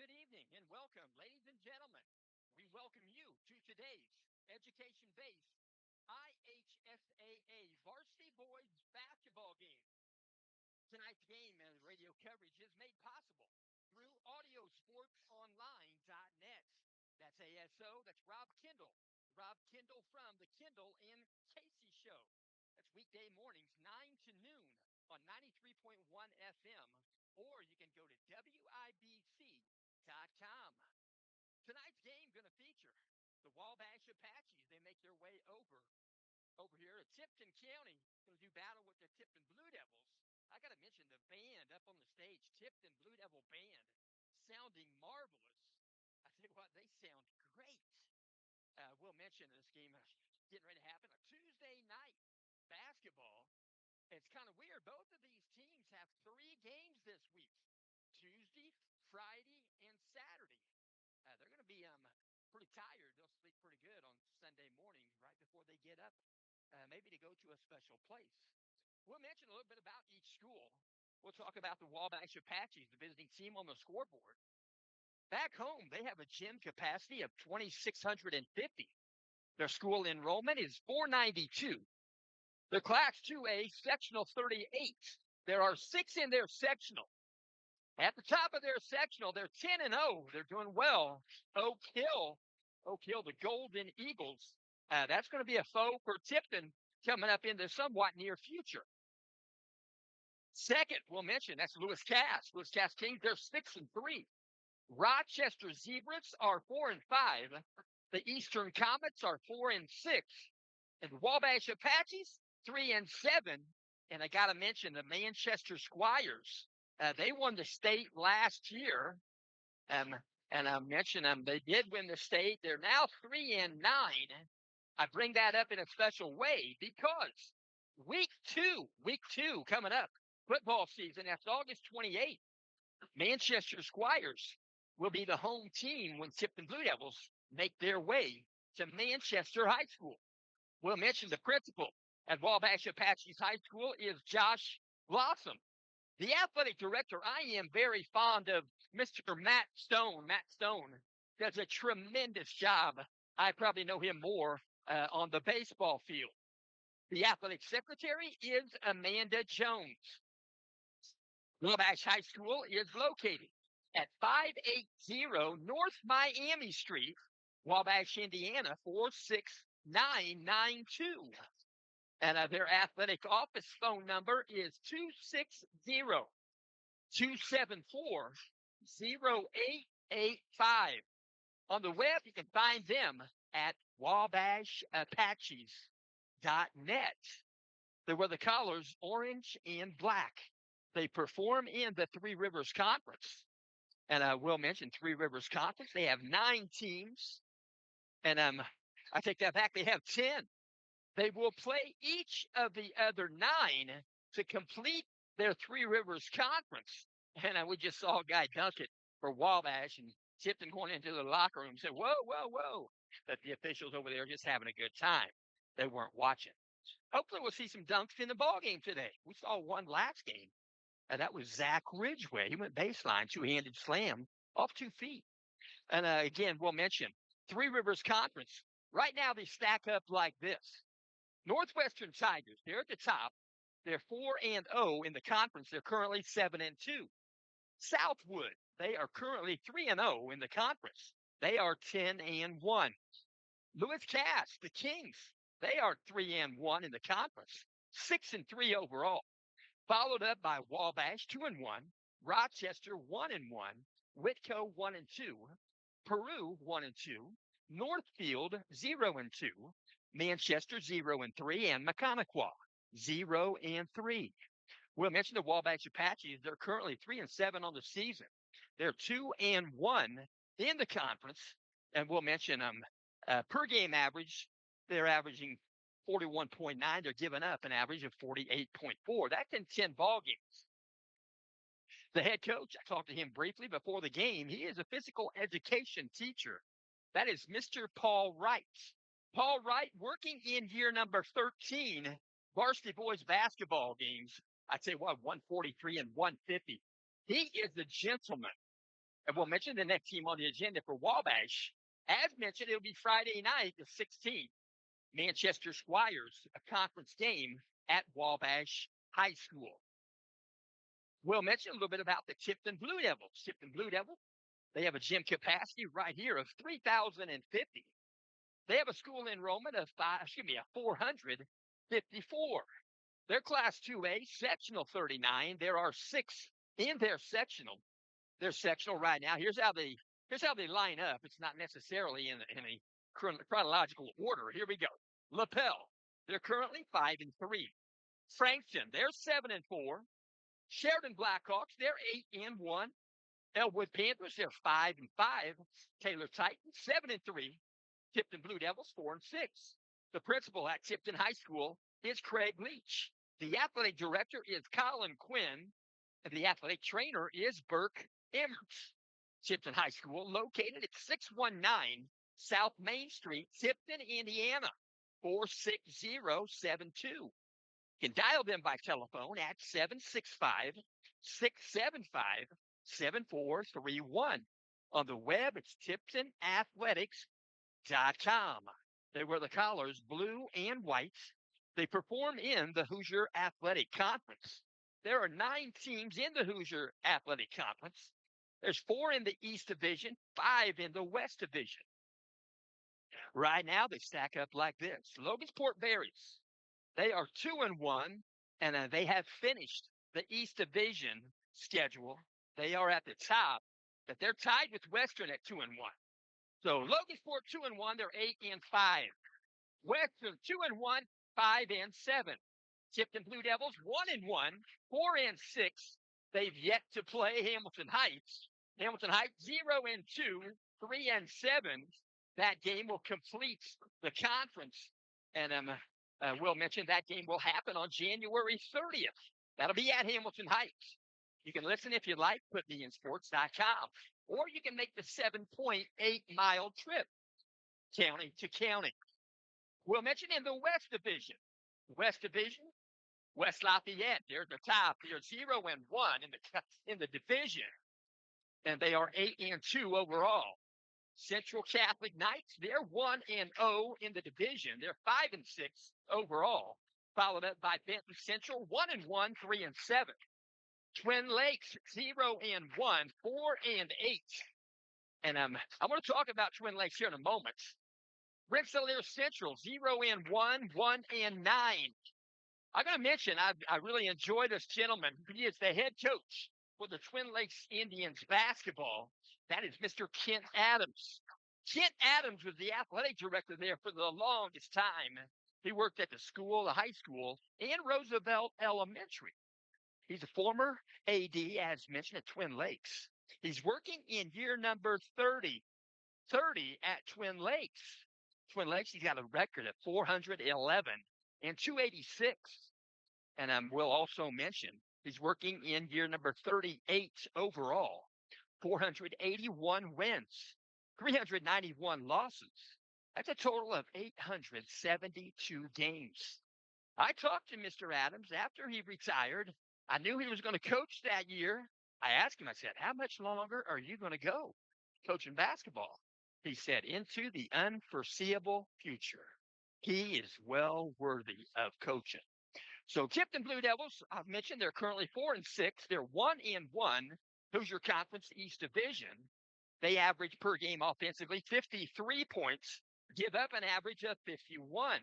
good evening and welcome, ladies and gentlemen. We welcome you to today's education based IHSAA varsity boys basketball game. Tonight's game and radio coverage is made possible through audiosportsonline.net. That's ASO, that's Rob Kendall. Rob Kendall from the Kendall and Casey Show. That's weekday mornings, 9 to noon on 93.1 FM, or you can go to WIBC.com. Tonight's game going to feature the Wabash Apaches. They make their way over here to Tipton County. Going to do battle with the Tipton Blue Devils. I got to mention the band up on the stage, Tipton Blue Devil Band, sounding marvelous. I tell you what, they sound great. We'll mention this game getting ready to happen on Tuesday night basketball. It's kind of weird. Both of these teams have 3 games this week, Tuesday, Friday, and Saturday. They're going to be pretty tired. They'll sleep pretty good on Sunday morning right before they get up, maybe to go to a special place. We'll mention a little bit about each school. We'll talk about the Wabash Apaches, the visiting team on the scoreboard. Back home, they have a gym capacity of 2,650. Their school enrollment is 492. Their Class 2A sectional 38. There are 6 in their sectional. At the top of their sectional, they're 10-0. They're doing well. Oak Hill, the Golden Eagles. That's going to be a foe for Tipton coming up in the somewhat near future. Second, we'll mention that's Lewis Cass. Lewis Cass Kings, they're 6-3. Rochester Zebras are 4-5. The Eastern Comets are 4-6. And Wabash Apaches, 3-7. And I got to mention the Manchester Squires. They won the state last year. And I mentioned them. They did win the state. They're now 3-9. I bring that up in a special way because week two coming up, football season, that's August 28th. Manchester Squires will be the home team when Tipton Blue Devils make their way to Manchester High School. We'll mention the principal at Wabash Apaches High School is Josh Blossom. The athletic director, I am very fond of Mr. Matt Stone. Matt Stone does a tremendous job. I probably know him more on the baseball field. The athletic secretary is Amanda Jones. Wabash High School is located at 580 North Miami Street, Wabash, Indiana, 46992. And their athletic office phone number is 260-274-0885. On the web, you can find them at wabashapaches.net. They wear the colors orange and black. They perform in the Three Rivers Conference. And I will mention Three Rivers Conference. They have 9 teams. And I take that back. They have 10. They will play each of the other 9 to complete their Three Rivers Conference. And we just saw a guy dunk it for Wabash, and Tipton going into the locker room and said, whoa, whoa, whoa. That the officials over there are just having a good time. They weren't watching. Hopefully we'll see some dunks in the ball game today. We saw one last game. And that was Zach Ridgway. He went baseline, 2-handed slam off 2 feet. And again, we'll mention Three Rivers Conference. Right now, they stack up like this. Northwestern Tigers, they're at the top. They're 4-0 in the conference. They're currently 7-2. Southwood, they are currently 3-0 in the conference. They are 10-1. Lewis Cass, the Kings, they are 3-1 in the conference, 6-3 overall. Followed up by Wabash, 2-1, Rochester, 1-1, Whitco, 1-2, Peru, 1-2, Northfield, 0-2, Manchester, 0-3, and Mechaniqua, 0-3. We'll mention the Wabash Apaches. They're currently 3-7 on the season. They're 2-1 in the conference, and we'll mention per game average. They're averaging 41.9. They're giving up an average of 48.4. That's in 10 ball games. The head coach, I talked to him briefly before the game. He is a physical education teacher. That is Mr. Paul Wright. Paul Wright working in year number 13, varsity boys basketball games. I'd say, 143 and 150. He is a gentleman. And we'll mention the next team on the agenda for Wabash. As mentioned, it'll be Friday night, the 16th, Manchester Squires, a conference game at Wabash High School. We'll mention a little bit about the Tipton Blue Devils. Tipton Blue Devils, they have a gym capacity right here of 3,050. They have a school enrollment of 454. They're Class 2A, sectional 39. There are 6 in their sectional. They're sectional right now. Here's how they line up. It's not necessarily in a chronological order. Here we go. Lapel, they're currently 5-3. Frankston, they're 7-4. Sheridan Blackhawks, they're 8-1. Elwood Panthers, they're 5-5. Taylor Titans, 7-3. Tipton Blue Devils, 4-6. The principal at Tipton High School is Craig Leach. The athletic director is Colin Quinn, and the athletic trainer is Burke Emmers. Tipton High School, located at 619 South Main Street, Tipton, Indiana, 46072. You can dial them by telephone at 765-675-7431. On the web, it's tiptonathletics.com. They wear the collars blue and white. They perform in the Hoosier Athletic Conference. There are 9 teams in the Hoosier Athletic Conference. There's 4 in the East Division, 5 in the West Division. Right now, they stack up like this. Logansport Berries, they are 2-1, and they have finished the East Division schedule. They are at the top, but they're tied with Western at 2-1. So Logansport 2-1, they're 8-5. Western 2-1, 5-7. Tipton Blue Devils 1-1, 4-6. They've yet to play Hamilton Heights. Hamilton Heights 0-2, 3-7. That game will complete the conference, and we'll mention that game will happen on January 30th. That'll be at Hamilton Heights. You can listen if you like, putmeinsports.com, or you can make the 7.8-mile trip county to county. We'll mention in the West Division. West Lafayette, they're at the top. They're 0-1 in the division, and they are 8-2 overall. Central Catholic Knights, they're 1-0 in the division. They're 5-6 overall, followed up by Benton Central, 1-1, 3-7. Twin Lakes, 0-1, 4-8. And I want to talk about Twin Lakes here in a moment. Rensselaer Central, 0-1, 1-9. I'm going to mention, I really enjoy this gentleman. He is the head coach for the Twin Lakes Indians basketball. That is Mr. Kent Adams. Kent Adams was the athletic director there for the longest time. He worked at the school, the high school, and Roosevelt Elementary. He's a former AD, as mentioned, at Twin Lakes. He's working in year number 30 at Twin Lakes. Twin Lakes, he's got a record of 411 and 286. And we'll also mention he's working in year number 38 overall. 481 wins, 391 losses. That's a total of 872 games. I talked to Mr. Adams after he retired. I knew he was going to coach that year. I asked him, I said, how much longer are you going to go coaching basketball? He said, into the unforeseeable future. He is well worthy of coaching. So Tipton Blue Devils, I've mentioned, they're currently 4-6. They're 1-1. Hoosier Conference East Division. They average per game offensively 53 points, give up an average of 51.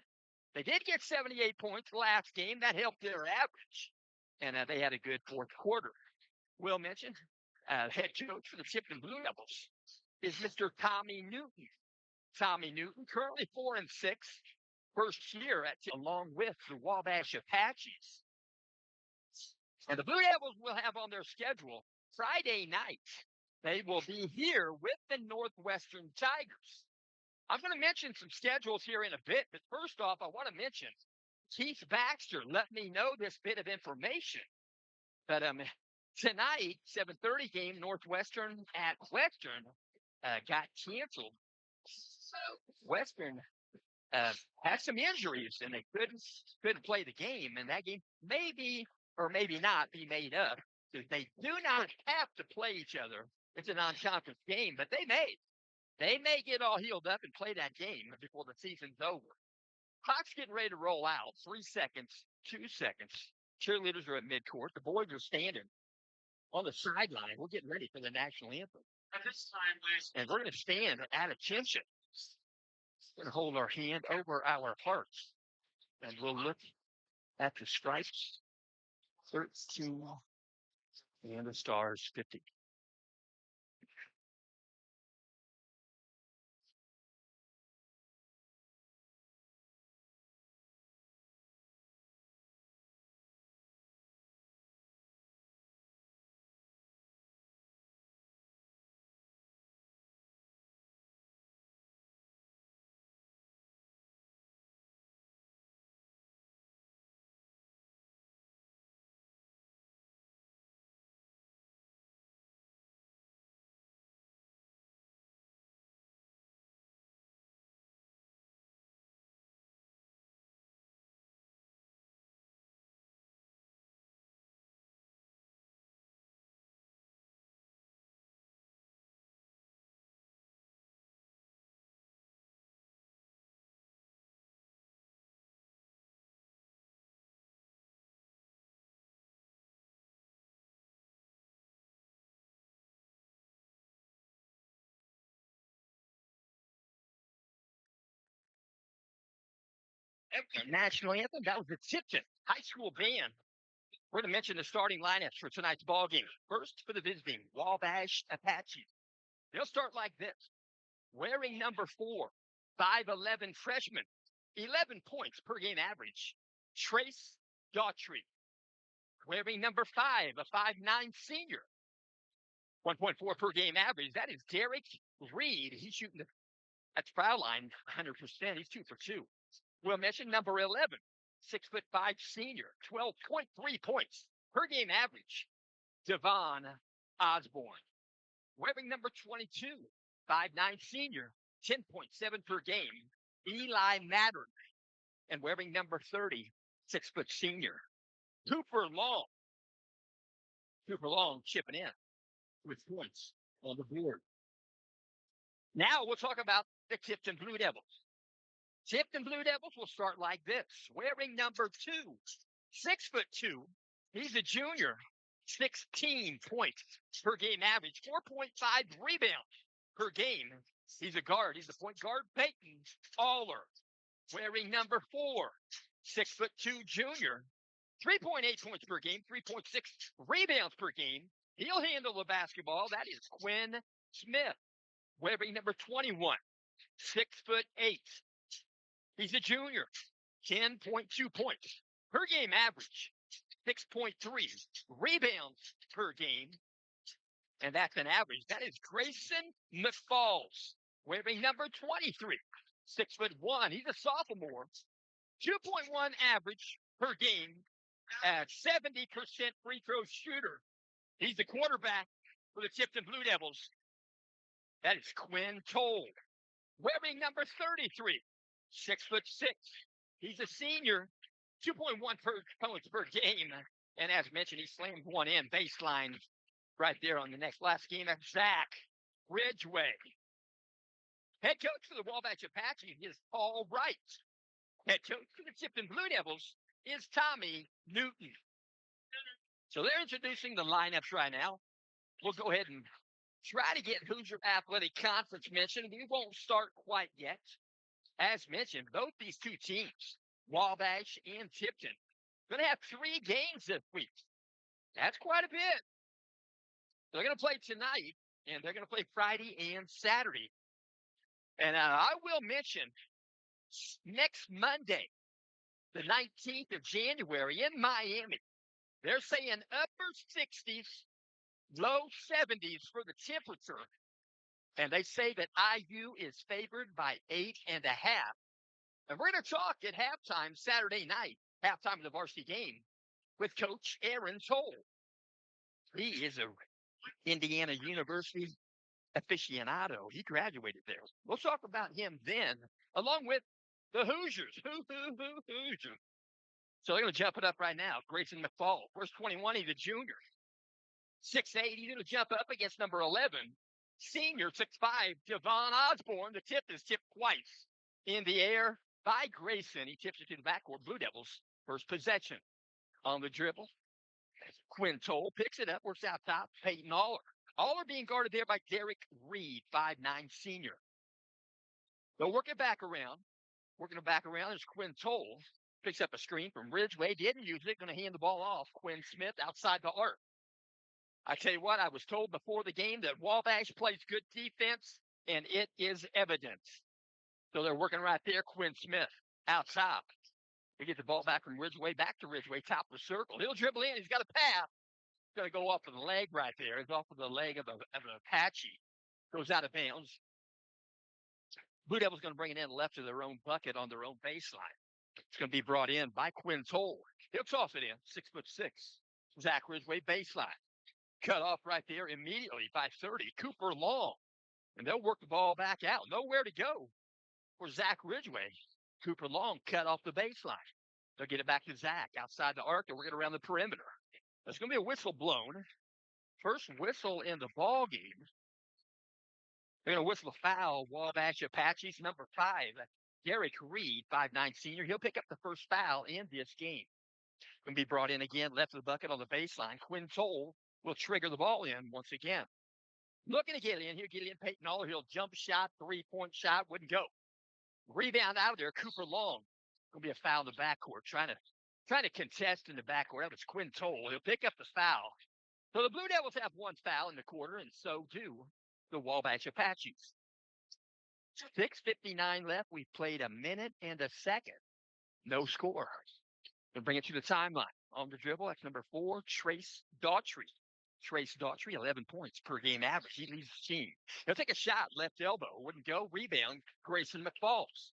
They did get 78 points last game. That helped their average. And they had a good fourth quarter. We'll mention head coach for the Tipton Blue Devils is Mr. Tommy Newton. Tommy Newton, currently 4-6. First year along with the Wabash Apaches. And the Blue Devils will have on their schedule Friday night. They will be here with the Northwestern Tigers. I'm going to mention some schedules here in a bit, but first off, I want to mention Keith Baxter let me know this bit of information. But tonight, 7:30 game, Northwestern at Western got canceled. Western had some injuries, and they couldn't play the game, and that game maybe or maybe not be made up. They do not have to play each other It's a non-conference game, but they may get all healed up and play that game before the season's over. Clock's getting ready to roll out. 3 seconds, 2 seconds. Cheerleaders are at midcourt. The boys are standing on the sideline. We're getting ready for the national anthem. At this time, and we're going to stand at attention. We're going to hold our hand over our hearts, and we'll look at the stripes. 13 and the stars, 50. National anthem, that was the Tipton High School Band. We're going to mention the starting lineups for tonight's ball game. First, for the visiting Wabash Apaches. They'll start like this. Wearing number 4, 5'11" freshman, 11 points per game average, Trace Daughtry. Wearing number 5, a 5'9" senior, 1.4 per game average. That is Derek Reed. He's shooting at the foul line 100%. He's 2 for 2. We'll mention number 11, 6'5" senior, 12.3 points per game average, Devon Osborne. Wearing number 22, 5'9" senior, 10.7 per game, Eli Mattern. And wearing number 30, 6-foot senior, Cooper Long. Cooper Long chipping in with points on the board. Now we'll talk about the Tipton Blue Devils. Tipton Blue Devils will start like this. Wearing number 2, 6'2". He's a junior, 16 points per game average, 4.5 rebounds per game. He's a guard. He's a point guard, Peyton Aller. Wearing number 4, 6'2" junior, 3.8 points per game, 3.6 rebounds per game. He'll handle the basketball. That is Quinn Smith. Wearing number 21, 6'8". He's a junior, 10.2 points per game average, 6.3 rebounds per game. And that's an average. That is Grayson McFalls, wearing number 23, 6'1". He's a sophomore, 2.1 average per game at 70% free throw shooter. He's the quarterback for the Tipton Blue Devils. That is Quinn Toll, wearing number 33, 6'6". He's a senior, 2.1 points per game. And as mentioned, he slammed one in baseline right there on the last game. That's Zach Ridgway. Head coach for the Wabash Apaches is Paul Wright. Head coach for the Tipton Blue Devils is Tommy Newton. So they're introducing the lineups right now. We'll go ahead and try to get Hoosier Athletic Conference mentioned. We won't start quite yet. As mentioned, both these two teams, Wabash and Tipton, going to have 3 games this week. That's quite a bit. They're going to play tonight, and they're going to play Friday and Saturday. And I will mention next Monday, the 19th of January in Miami, they're saying upper 60s, low 70s for the temperature. And they say that IU is favored by 8.5. And we're going to talk at halftime Saturday night, halftime of the varsity game, with Coach Aaron Toll. He is a Indiana University aficionado. He graduated there. We'll talk about him then, along with the Hoosiers. Hoosiers. So they're going to jump it up right now. Grayson McFall, first 21, he's a junior. 6'8", he's going to jump up against number 11, senior 6'5", Devon Osborne. The tip is tipped twice in the air by Grayson. He tips it to the backcourt. Blue Devils, first possession. On the dribble, Quinn Toll picks it up, works out top, Peyton Aller. Aller being guarded there by Derek Reed, 5'9", senior. They'll work it back around. Working it back around, there's Quinn Toll. Picks up a screen from Ridgeway. Didn't use it. Going to hand the ball off. Quinn Smith outside the arc. I tell you what, I was told before the game that Wabash plays good defense, and it is evident. So they're working right there. Quinn Smith out top. He gets the ball back from Ridgeway, back to Ridgeway, top of the circle. He'll dribble in. He's got a pass. He's going to go off of the leg right there. It's off of the leg of an Apache. Goes out of bounds. Blue Devils going to bring it in left of their own bucket on their own baseline. It's going to be brought in by Quinn Toll. He'll toss it in, 6'6". Zach Ridgeway baseline. Cut off right there immediately by 30. Cooper Long. And they'll work the ball back out. Nowhere to go for Zach Ridgeway. Cooper Long cut off the baseline. They'll get it back to Zach outside the arc. They're working around the perimeter. There's going to be a whistle blown. First whistle in the ball game. They're going to whistle a foul. Wabash Apaches, number 5. Derek Reed, 5'9", senior. He'll pick up the first foul in this game. Going to be brought in again, left of the bucket on the baseline. Quinn Toll will trigger the ball in once again. Looking to get in. He'll get in. Peyton Aller. He'll jump shot, three-point shot. Wouldn't go. Rebound out of there. Cooper Long. Going to be a foul in the backcourt. Trying to contest in the backcourt. That was Quinn Toll. He'll pick up the foul. So the Blue Devils have one foul in the quarter, and so do the Wabash Apaches. 6:59 left. We've played a minute and a second. No score. We'll bring it to the timeline. On the dribble, that's number 4, Trace Daughtry. Trace Daughtry, 11 points per game average. He leads the team. He'll take a shot, left elbow. Wouldn't go. Rebound, Grayson McFalls.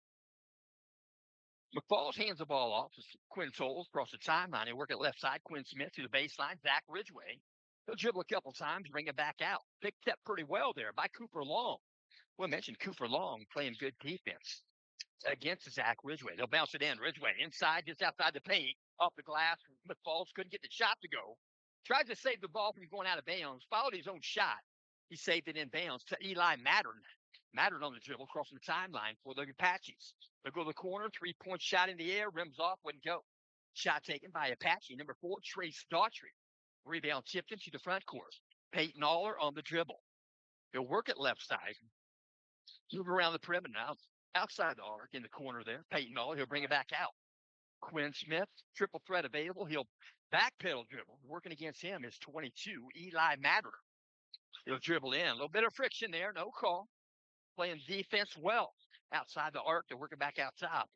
McFalls hands the ball off to Quinn Toll across the timeline. They work at left side. Quinn Smith to the baseline. Zach Ridgeway. He'll dribble a couple times, bring it back out. Picked up pretty well there by Cooper Long. We'll mention Cooper Long playing good defense against Zach Ridgeway. They'll bounce it in. Ridgeway inside, just outside the paint, off the glass. McFalls couldn't get the shot to go. Tried to save the ball from going out of bounds. Followed his own shot. He saved it in bounds to Eli Mattern. Mattern on the dribble, crossing the timeline for the Apaches. They'll go to the corner, three-point shot in the air, rims off, wouldn't go. Shot taken by Apache, number 4, Trace Daughtry. Rebound Tipton to the front court. Peyton Aller on the dribble. He'll work at left side. Move around the perimeter now. Outside the arc in the corner there. Peyton Aller, he'll bring it back out. Quinn Smith, triple threat available. He'll backpedal dribble. Working against him is 22, Eli Matter. He'll dribble in. A little bit of friction there. No call. Playing defense well. Outside the arc. They're working back out top.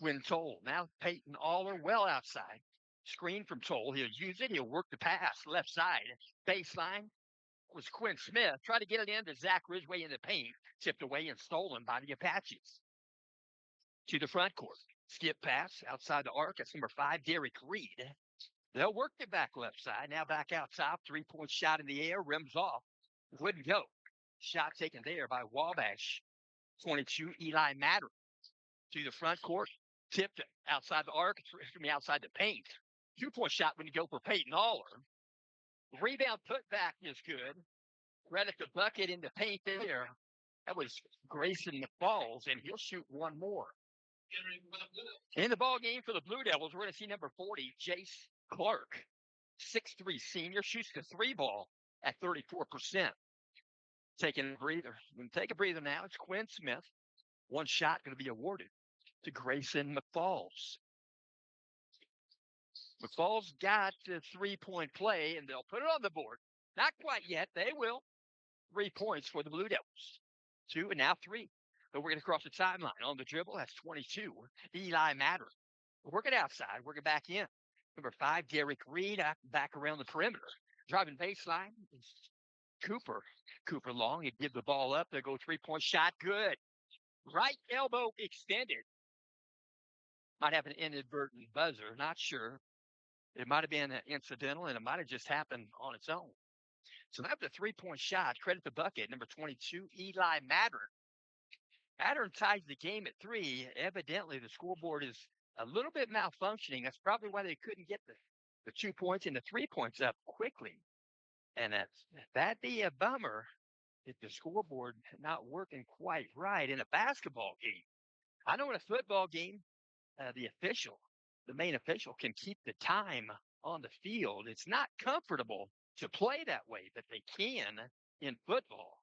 Quinn Toll. Now Peyton Aller well outside. Screen from Toll. He'll use it. He'll work the pass. Left side. Baseline was Quinn Smith. Try to get it into Zach Ridgeway in the paint. Tipped away and stolen by the Apaches. To the front court. Skip pass outside the arc. That's number 5, Derek Reed. They'll work it back left side. Now back out top. Three-point shot in the air. Rims off. Wouldn't go. Shot taken there by Wabash. 22, Eli Matter. To the front court. Tipton outside the arc. It's going to be outside the paint. 2-point shot wouldn't go for Peyton Aller. Rebound put back is good. Right at the bucket in the paint there. That was Grayson McFalls, and he'll shoot one more. In the ball game for the Blue Devils, we're going to see number 40, Jace Clark. 6'3" senior, shoots the 3-ball at 34%. Taking a breather. We're going to take a breather now. It's Quinn Smith. One shot going to be awarded to Grayson McFalls. McFalls got the 3-point play, and they'll put it on the board. Not quite yet. They will. 3 points for the Blue Devils. 2 and now 3. They're working across the timeline. On the dribble, that's 22. Eli Matter. Working outside. Working back in. Number 5, Derek Reed. Back around the perimeter. Driving baseline. Cooper Long. He'd give the ball up. They go 3-point shot. Good. Right elbow extended. Might have an inadvertent buzzer. Not sure. It might have been incidental, and it might have just happened on its own. So that was a 3-point shot. Credit the bucket. Number 22, Eli Mattern. Mattern ties the game at 3. Evidently, the scoreboard is a little bit malfunctioning. That's probably why they couldn't get the 2 points and the 3 points up quickly. And that'd be a bummer if the scoreboard not working quite right in a basketball game. I know in a football game, the main official, can keep the time on the field. It's not comfortable to play that way, but they can in football.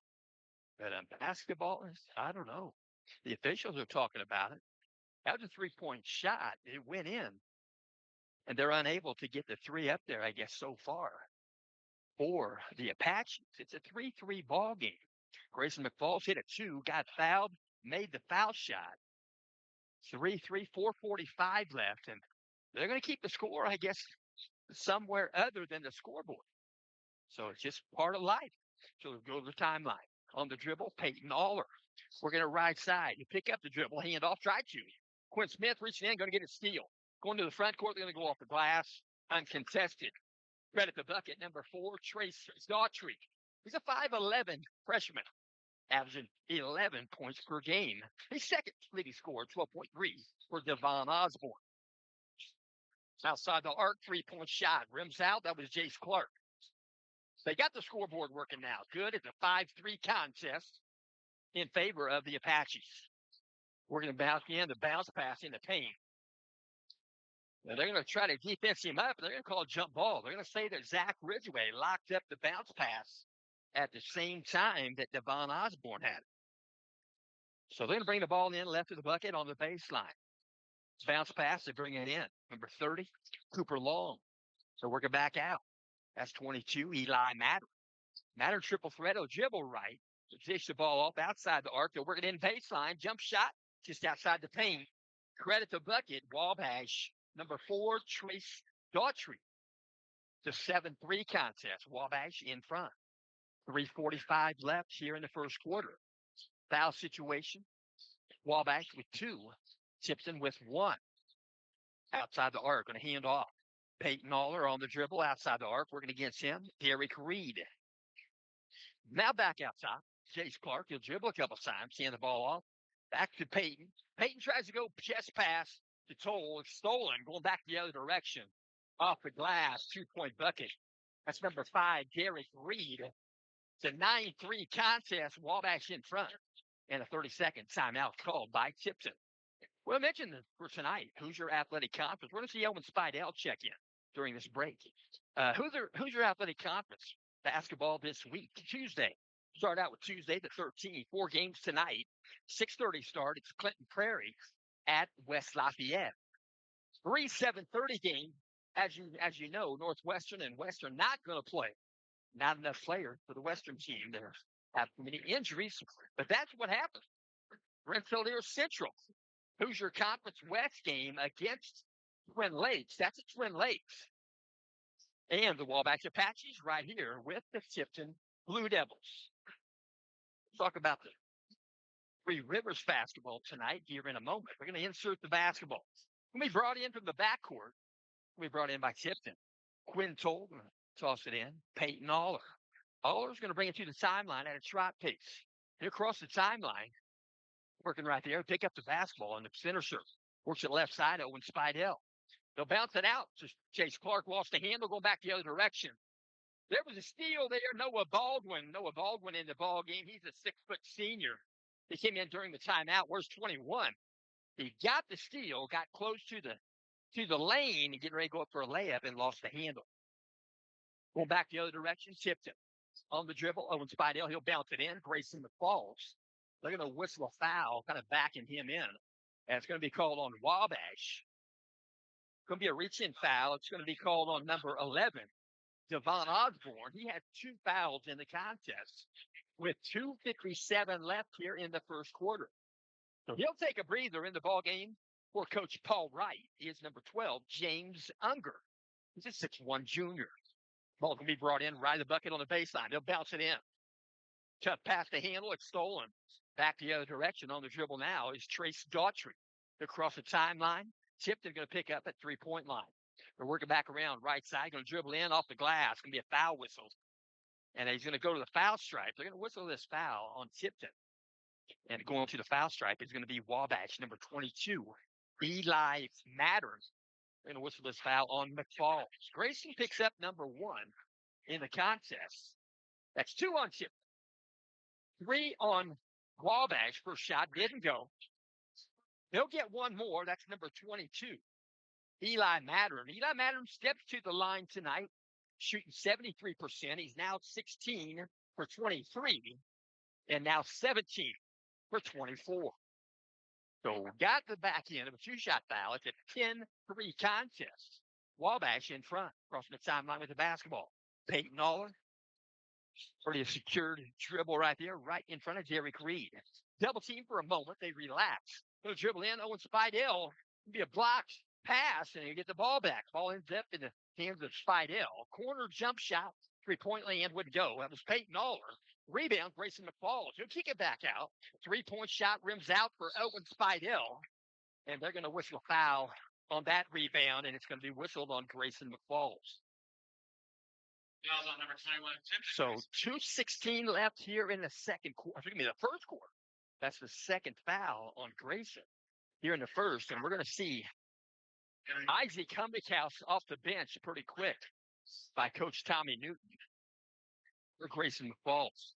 But basketball, I don't know. The officials are talking about it. That was a 3-point shot. It went in, and they're unable to get the three up there, I guess, so far for the Apaches. It's a 3-3 ball game. Grayson McFalls hit a two, got fouled, made the foul shot. 3-3, 4:45 left, and they're going to keep the score, I guess, somewhere other than the scoreboard. So it's just part of life. So we'll go to the timeline. On the dribble, Peyton Aller. We're going to right side. You pick up the dribble, hand off, try to. Quinn Smith reaching in, going to get a steal. Going to the front court, they're going to go off the glass, uncontested. Credit the bucket, number 4, Trace Daughtry. He's a 5'11 freshman, averaging 11 points per game. His second leading scorer, 12.3 for Devon Osborne. Outside the arc, 3-point shot. Rims out. That was Jace Clark. They got the scoreboard working now. Good. It's a 5-3 contest in favor of the Apaches. We're going to bounce in the bounce pass in the paint. Now they're going to try to defense him up. They're going to call a jump ball. They're going to say that Zach Ridgway locked up the bounce pass at the same time that Devon Osborne had it. So they're going to bring the ball in left of the bucket on the baseline. Bounce pass, they bring it in. Number 30, Cooper Long. So working back out. That's 22, Eli Matter. Matter triple threat, will dribble right. Dish the ball off outside the arc. They're working in baseline. Jump shot just outside the paint. Credit the bucket, Wabash. Number 4, Trace Daughtry. The 7-3 contest. Wabash in front. 3:45 left here in the first quarter. Foul situation. Wabash with 2. Tipton with 1. Outside the arc, going to hand off. Peyton Aller on the dribble outside the arc, working against him. Derek Reed. Now back outside. Jace Clark, he'll dribble a couple times, hand the ball off. Back to Peyton. Peyton tries to go chest pass to Toll. It's stolen, going back the other direction. Off the glass, 2-point bucket. That's number 5, Derek Reed. It's a 9-3 contest, Wabash in front. And a 30-second timeout called by Tipton. Well, I mentioned for tonight, Hoosier Athletic Conference. We're going to see Owen Spidell check in during this break. Hoosier Athletic Conference basketball this week, Tuesday. Start out with Tuesday the 13th. 4 games tonight. 6:30 start. It's Clinton Prairie at West Lafayette. 7:30 game. As you know, Northwestern and Western not going to play. Not enough players for the Western team. They have too many injuries, but that's what happened. Rensselaer Central. Hoosier Conference West game against Twin Lakes. That's at Twin Lakes. And the Wabash Apaches right here with the Tipton Blue Devils. We'll talk about the Three Rivers basketball tonight here in a moment. We're going to insert the basketball. When we brought in from the backcourt, we brought in by Tipton. Quinn Toll going to toss it in. Peyton Aller. Aller's going to bring it to the timeline at a trot pace. He'll cross the timeline. Working right there, pick up the basketball on the center circle. Works it left side, Owen Spidell. They'll bounce it out. Just Chase Clark lost the handle, going back the other direction. There was a steal there. Noah Baldwin in the ball game. He's a 6-foot senior. He came in during the timeout. Where's 21? He got the steal, got close to the lane, and getting ready to go up for a layup and lost the handle. Going back the other direction, Tipton. On the dribble, Owen Spidell, he'll bounce it in. Grayson McFalls. They're going to whistle a foul, kind of backing him in. And it's going to be called on Wabash. It's going to be a reach-in foul. It's going to be called on number 11, Devon Osborne. He had 2 fouls in the contest with 2:57 left here in the first quarter. So he'll take a breather in the ball game for Coach Paul Wright. He is number 12, James Unger. He's a 6'1 junior. Ball can be brought in right of the bucket on the baseline. They'll bounce it in. Tough pass to handle. It's stolen. Back the other direction on the dribble now is Trace Daughtry. Across the timeline. Tipton going to pick up at 3-point line. They're working back around right side. Going to dribble in off the glass. Going to be a foul whistle. And he's going to go to the foul stripe. They're going to whistle this foul on Tipton. And going to the foul stripe is going to be Wabash, number 22, Eli Matters. They're going to whistle this foul on McFalls. Grayson picks up number 1. in the contest. That's 2 on Tipton, 3 on Wabash. First shot didn't go. They'll get one more. That's number 22, Eli Mattern. Eli Mattern steps to the line tonight, shooting 73%. He's now 16 for 23 and now 17 for 24. So got the back end of a 2-shot foul. It's a 10-3 contest. Wabash in front, crossing the timeline with the basketball. Peyton Aller, pretty secured dribble right there, right in front of Derek Reed. Double team for a moment. They relax. They'll dribble in. Owen Spidell. Be a blocked pass, and you get the ball back. Ball ends up in the hands of Spidell. Corner jump shot. 3-point land would go. That was Peyton Aller. Rebound, Grayson McFalls. He'll kick it back out. 3-point shot rims out for Owen Spidell. And they're going to whistle a foul on that rebound, and it's going to be whistled on Grayson McFalls. On number 21, so 2:16 left here in the second quarter. Excuse me, the first quarter. That's the second foul on Grayson here in the first, and we're going to see Isaac Humbickhouse off the bench pretty quick by Coach Tommy Newton for Grayson McFalls.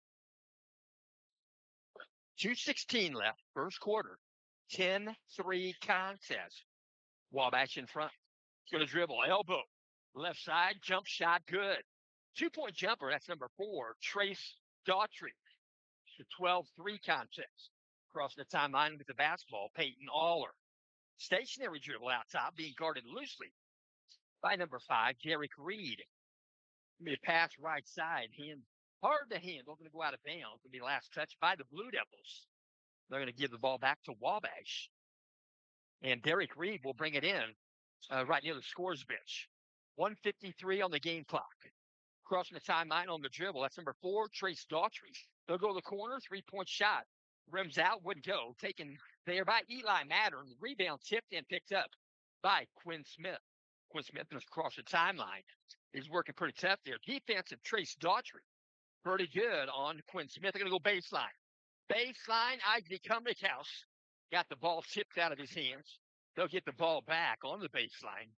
2:16 left, first quarter. 10-3 contest. Wabash in front. Going to dribble, elbow, left side, jump shot, good. 2-point jumper, that's number 4, Trace Daughtry. The 12-3 contest. Crossing the timeline with the basketball, Peyton Aller. Stationary dribble out top, being guarded loosely by number 5, Derek Reed. Be a pass right side, hard to handle, going to go out of bounds. Going to be last touch by the Blue Devils. They're going to give the ball back to Wabash. And Derek Reed will bring it in right near the scores bench. 1:53 on the game clock. Crossing the timeline on the dribble. That's number 4, Trace Daughtry. They'll go to the corner, 3-point shot. Rims out, wouldn't go. Taken there by Eli Mattern. Rebound tipped and picked up by Quinn Smith. Quinn Smith is across the timeline. He's working pretty tough there. Defensive Trace Daughtry. Pretty good on Quinn Smith. They're going to go baseline. Baseline, Isaac Humbickhouse got the ball tipped out of his hands. They'll get the ball back on the baseline.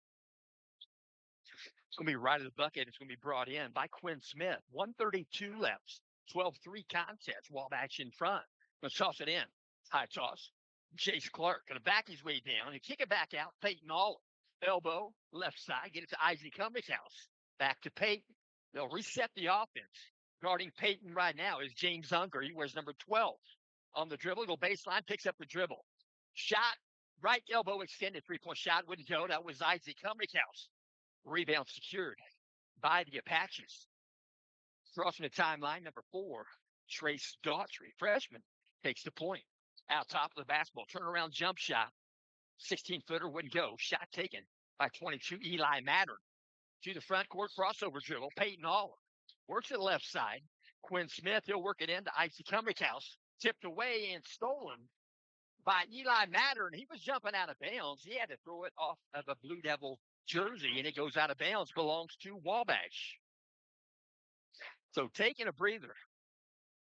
It's going to be right at the bucket. It's going to be brought in by Quinn Smith. 1:32 left. 12-3 contest. Wabash in front. Going to toss it in. High toss. Jace Clark going to back his way down and kick it back out. Peyton Aller. Elbow, left side. Get it to Isaac Humbickhouse. Back to Peyton. They'll reset the offense. Guarding Peyton right now is James Unger. He wears number 12. On the dribble, go baseline, picks up the dribble. Shot, right elbow extended. 3-point shot wouldn't go. That was Isaac Humbickhouse. Rebound secured by the Apaches. Crossing the timeline, number 4, Trace Daughtry, freshman, takes the point. Out top of the basketball, turnaround jump shot. 16-footer wouldn't go. Shot taken by 22, Eli Mattern. To the front court, crossover dribble. Peyton Aller works to the left side. Quinn Smith, he'll work it into Isaac Humbickhouse. Tipped away and stolen by Eli Mattern. He was jumping out of bounds. He had to throw it off of a Blue Devil jersey, and it goes out of bounds, belongs to Wabash. So taking a breather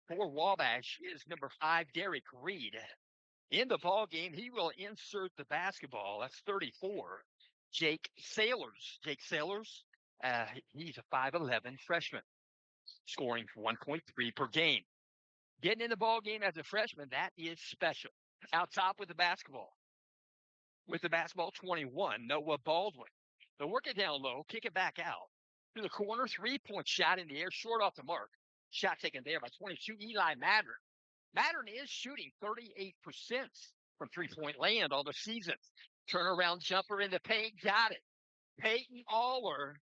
for Wabash is number 5, Derek Reed. In the ball game, he will insert the basketball. That's 34, Jake Sailors. Jake Sailors, he's a 5'11 freshman, scoring 1.3 per game. Getting in the ball game as a freshman, that is special. Out top with the basketball. With the basketball, 21, Noah Baldwin. They'll work it down low, kick it back out. To the corner, 3-point shot in the air, short off the mark. Shot taken there by 22, Eli Mattern. Mattern is shooting 38% from 3-point land on the season. Turnaround jumper in the paint, got it. Peyton Aller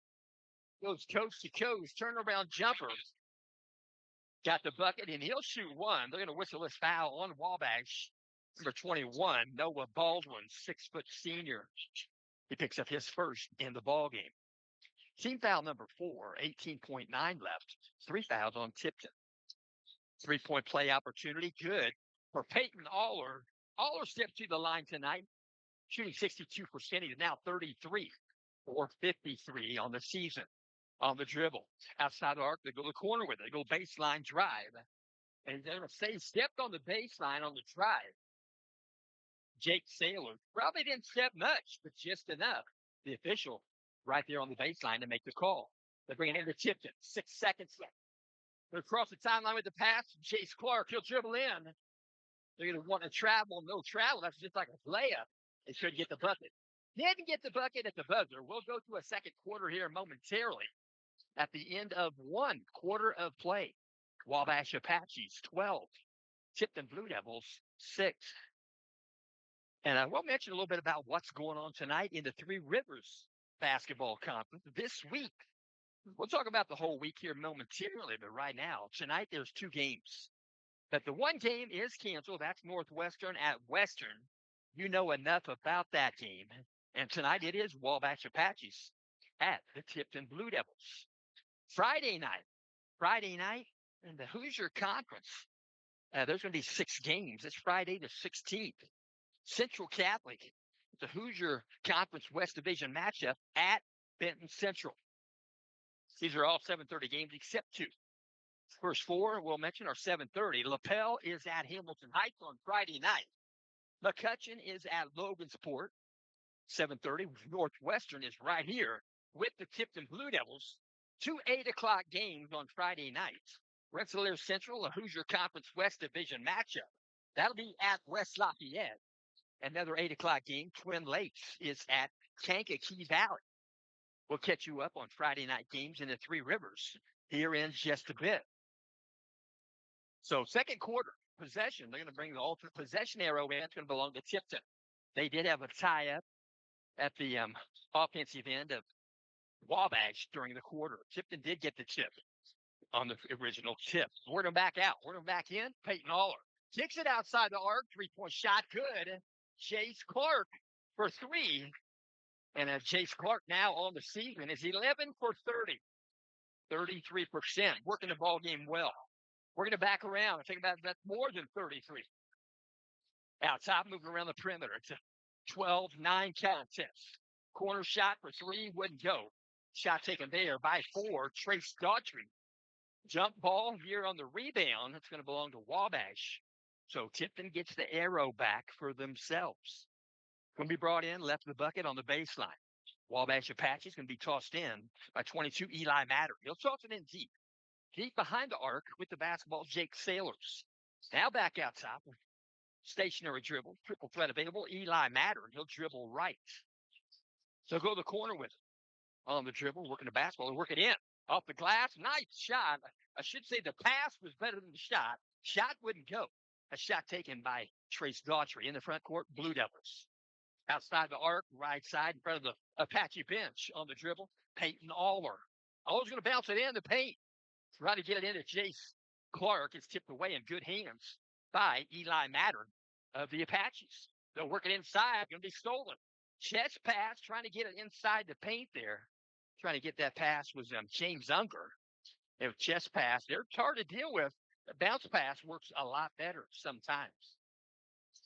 goes coast to coast, turnaround jumper. Got the bucket, and he'll shoot one. They're going to whistle this foul on Wabash. Number 21, Noah Baldwin, 6-foot senior. He picks up his first in the ball game. Team foul number 4, 18.9 left. 3 fouls on Tipton. 3-point play opportunity, good for Peyton Aller. Aller stepped to the line tonight, shooting 62%. He's now 33 for 53 on the season. On the dribble, outside the arc, they go to the corner with it. They go baseline drive. And they're going to say stepped on the baseline on the drive. Jake Sailor probably didn't step much, but just enough. The official right there on the baseline to make the call. They're bringing it into Tipton. 6 seconds left. They're across the timeline with the pass. Chase Clark, he'll dribble in. They're going to want to travel, no travel. That's just like a layup. They should get the bucket. Didn't get the bucket at the buzzer. We'll go to a second quarter here momentarily at the end of 1 quarter of play. Wabash Apaches 12, Tipton Blue Devils 6. And I will mention a little bit about what's going on tonight in the Three Rivers Basketball Conference this week. We'll talk about the whole week here momentarily, but right now, tonight there's 2 games. But the one game is canceled. That's Northwestern at Western. You know enough about that game. And tonight it is Wabash Apaches at the Tipton Blue Devils. Friday night in the Hoosier Conference. There's going to be 6 games. It's Friday the 16th. Central Catholic, the Hoosier Conference West Division matchup at Benton Central. These are all 7:30 games except 2. First 4 we'll mention are 7:30. LaPel is at Hamilton Heights on Friday night. McCutcheon is at Logansport. 7:30. Northwestern is right here with the Tipton Blue Devils. 2 8 o'clock games on Friday night. Rensselaer Central, a Hoosier Conference West Division matchup. That'll be at West Lafayette. Another 8 o'clock game. Twin Lakes is at Kankakee Valley. We'll catch you up on Friday night games in the Three Rivers here in just a bit. So second quarter possession, they're going to bring the alternate possession arrow in. It's going to belong to Tipton. They did have a tie-up at the offensive end of Wabash during the quarter. Tipton did get the tip on the original tip. Word them back out. Word them back in. Peyton Aller kicks it outside the arc. 3-point shot. Good. Chase Clark for 3. And Chase Clark now on the season is 11 for 30. 33%. Working the ball game well. We're going to back around. I think that's more than 33. Out top, moving around the perimeter. It's a 12-9 contest. Corner shot for 3 wouldn't go. Shot taken there by 4. Trace Daughtry. Jump ball here on the rebound. It's going to belong to Wabash. So Tipton gets the arrow back for themselves. Going to be brought in, left of the bucket on the baseline. Wabash Apaches going to be tossed in by 22 Eli Matter. He'll toss it in deep. Deep behind the arc with the basketball, Jake Sailors. Now back out top. Stationary dribble. Triple threat available. Eli Matter. He'll dribble right. So go to the corner with it. On the dribble, working the basketball. Work it in. Off the glass. Nice shot. I should say the pass was better than the shot. Shot wouldn't go. A shot taken by Trace Daughtry in the front court. Blue Devils. Outside the arc, right side in front of the Apache bench on the dribble. Peyton Aller. Aller's going to bounce it in the paint. Trying to get it into Chase Clark. It's tipped away in good hands by Eli Matter of the Apaches. They'll work it inside. Going to be stolen. Chest pass. Trying to get it inside the paint there. Trying to get that pass was James Unger. And with chest pass, they're hard to deal with. The bounce pass works a lot better sometimes.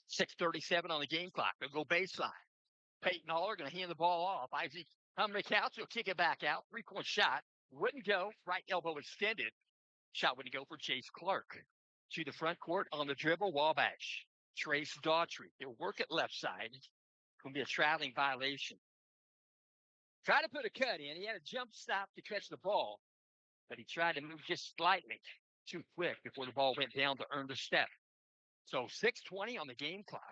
6:37 on the game clock. They'll go baseline. Peyton Aller going to hand the ball off. Isaac Humrickhouse will kick it back out. 3-point shot. Wouldn't go. Right elbow extended. Shot wouldn't go for Chase Clark. To the front court on the dribble. Wabash. Trace Daughtry. They'll work it left side. Going to be a traveling violation. Tried to put a cut in. He had a jump stop to catch the ball. But he tried to move just slightly too quick before the ball went down to earn the step. So 6:20 on the game clock.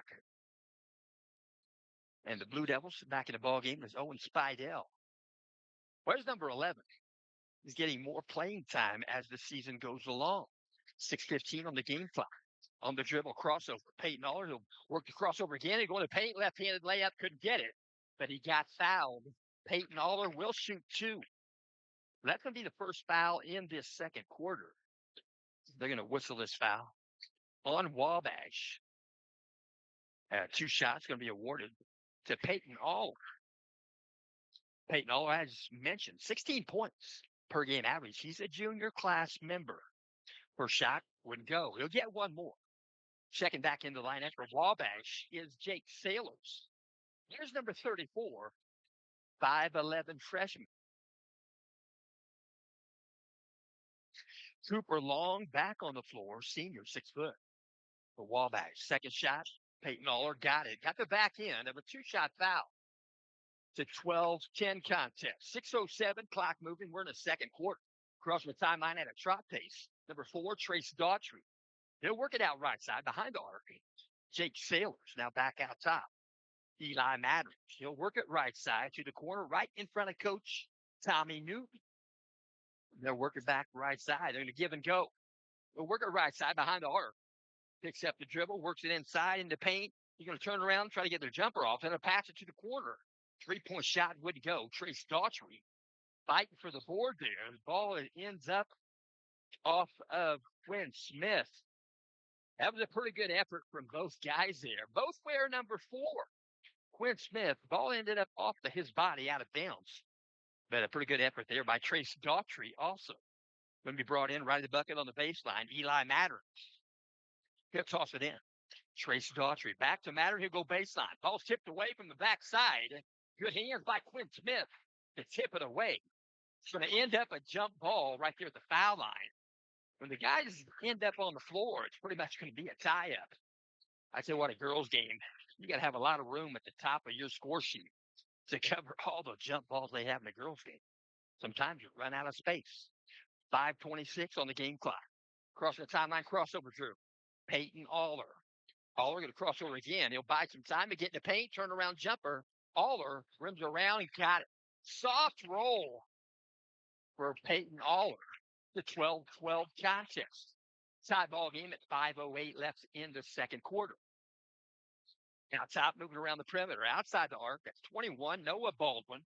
And the Blue Devils back in the ball game is Owen Spidell. Where's number 11? He's getting more playing time as the season goes along. 6:15 on the game clock. On the dribble crossover. Peyton Aller, he'll work the crossover again. He'll go to paint. Left-handed layup. Couldn't get it. But he got fouled. Peyton Aller will shoot 2. That's going to be the first foul in this second quarter. They're going to whistle this foul on Wabash. 2 shots going to be awarded to Peyton Aller. Peyton Aller, as mentioned, 16 points per game average. He's a junior class member. First shot wouldn't go. He'll get 1 more. Checking back in the lineup for Wabash is Jake Sailors. Here's number 34, 5'11" freshman. Cooper Long back on the floor, senior, 6 foot. For Wabash, second shot, Peyton Aller got it. Got the back end of a 2-shot foul. It's a 12-10 contest. 6:07, clock moving. We're in the second quarter. Crossing the timeline at a trot pace. Number 4, Trace Daughtry. He'll work it out right side behind the arc. Jake Sailors now back out top. Eli Matters. He'll work it right side to the corner, right in front of Coach Tommy Newton. They'll work it back right side. They're going to give and go. They'll work it right side behind the arc. Picks up the dribble, works it inside in the paint. He's going to turn around, try to get their jumper off, and a pass it to the corner. 3-point shot would go. Trace Daughtry fighting for the board there. The ball ends up off of Quinn Smith. That was a pretty good effort from both guys there. Both wear number 4. Quinn Smith, ball ended up off his body out of bounds. But a pretty good effort there by Trace Daughtry also. Going to be brought in right at the bucket on the baseline. Eli Matters. He'll toss it in. Trace Daughtry back to Matter. He'll go baseline. Ball's tipped away from the backside. Good hands by Quinn Smith to tip it away. It's going to end up a jump ball right there at the foul line. When the guys end up on the floor, it's pretty much going to be a tie-up. I tell you what, a girls' game, you got to have a lot of room at the top of your score sheet to cover all the jump balls they have in a girls' game. Sometimes you run out of space. 5:26 on the game clock. Crossing the timeline, crossover Drew. Peyton Aller. Aller going to cross over again. He'll buy some time to get in the paint, turn around jumper. Aller rims around and got it. Soft roll for Peyton Aller. The 12-12 contest. Tie ball game at 5:08 left in the second quarter. Now top moving around the perimeter. Outside the arc, that's 21, Noah Baldwin.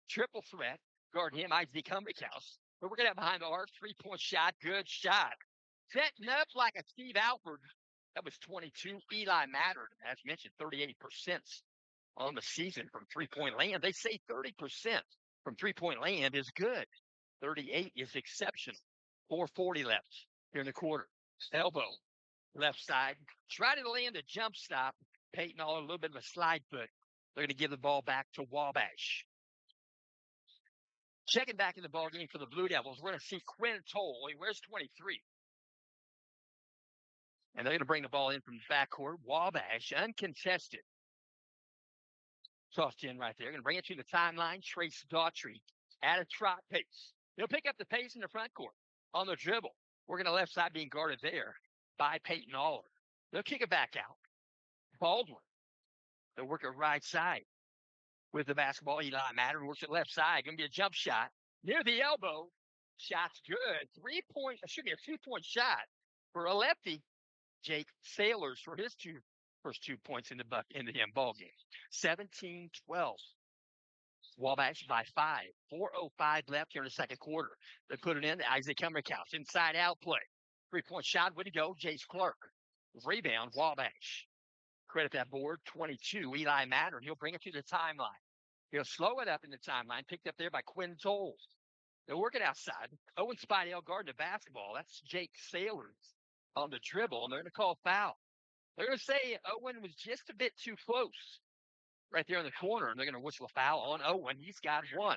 Triple threat. Guard him, Isaac Humrickhouse. But we're going to have behind the arc, 3-point shot, good shot. Setting up like a Steve Alford. That was 22. Eli Matter, as mentioned, 38% on the season from three-point land. They say 30% from three-point land is good. 38 is exceptional. 4:40 left here in the quarter. Elbow, left side. Try to land a jump stop. Peyton Aller, a little bit of a slide foot. They're going to give the ball back to Wabash. Checking back in the ball game for the Blue Devils, we're going to see Quinn Toll. He wears 23. And they're going to bring the ball in from the backcourt. Wabash, uncontested. Tossed in right there. Going to bring it to the timeline. Trace Daughtry at a trot pace. He'll pick up the pace in the front court on the dribble. We're going to left side being guarded there by Peyton Aller. They'll kick it back out. Baldwin. They'll work it right side with the basketball. Eli Matter works it left side. Going to be a jump shot near the elbow. Shot's good. 3-point, should be a 2-point shot for a lefty. Jake Sailors for his first 2 points in the ball game. 17-12. Wabash by 5. 4:05 left here in the second quarter. They put it in. Isaac Humrickhouse. Inside out play. 3-point shot. Way to go. Jace Clark. Rebound. Wabash. Credit that board. 22. Eli Matter. He'll bring it to the timeline. He'll slow it up in the timeline. Picked up there by Quinn Toll. They'll work it outside. Owen Spidell guarding the basketball. That's Jake Sailors on the dribble, and they're going to call foul. They're going to say Owen was just a bit too close right there in the corner, and they're going to whistle a foul on Owen. He's got one.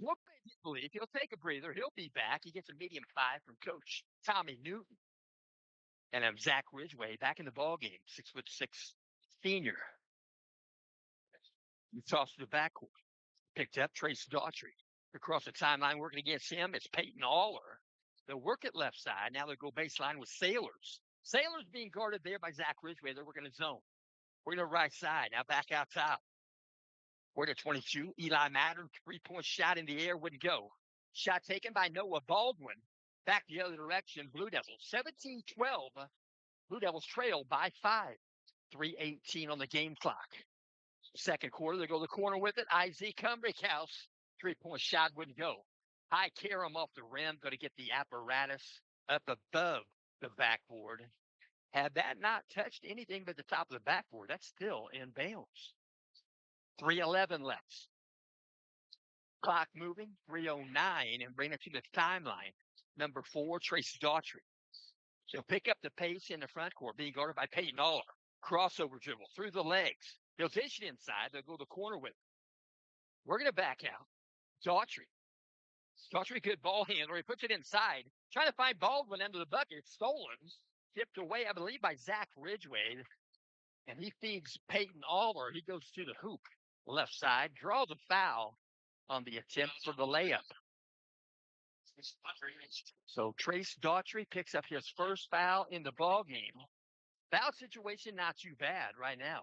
Look, believe he'll take a breather. He'll be back. He gets a medium 5 from Coach Tommy Newton. And Zach Ridgway back in the ball game, 6'6" senior. He tossed to the backcourt. Picked up Trace Daughtry. Across the timeline, working against him, it's Peyton Aller. They'll work it left side. Now they'll go baseline with Sailors. Sailors being guarded there by Zach Ridgway. They're working a zone. We're going to right side. Now back out top. We're to 22. Eli Matter, 3-point shot in the air wouldn't go. Shot taken by Noah Baldwin. Back the other direction. Blue Devils. 17-12. Blue Devils trail by 5. 3:18 on the game clock. Second quarter, they go to the corner with it. Isaac Humrickhouse. 3-point shot wouldn't go. High carom off the rim. Going to get the apparatus up above the backboard. Had that not touched anything but the top of the backboard, that's still in bounds. 3:11 left. Clock moving. 3:09 and bring it to the timeline. Number 4, Trace Daughtry. She'll pick up the pace in the front court, being guarded by Peyton Aller. Crossover dribble through the legs. He'll dish it inside. They'll go to the corner with it. We're going to back out. Daughtry. Daughtry, good ball handler. He puts it inside. Trying to find Baldwin under the bucket. Stolen. Tipped away, I believe, by Zach Ridgway. And he feeds Peyton Aller. He goes to the hoop. left side, draws a foul on the attempt for the layup. So Trace Daughtry picks up his first foul in the ball game. Foul situation not too bad right now.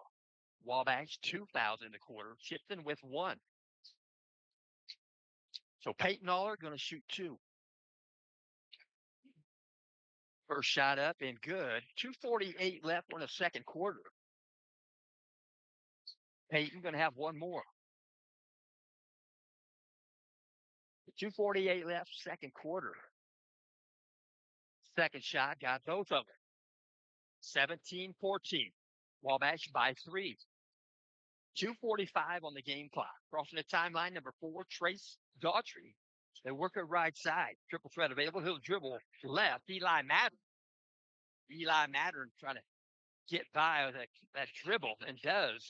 Wabash 2 fouls in the quarter. Tipton with 1. So Peyton Aller going to shoot 2. First shot up and good. 2:48 left in the second quarter. Peyton going to have one more. 2:48 left, second quarter. Second shot, got both of them. 17-14. Wabash by 3. 2:45 on the game clock. Crossing the timeline, number 4, Trace Daughtry. They work at right side. Triple threat available. He'll dribble left. Eli Mattern trying to get by that dribble and does.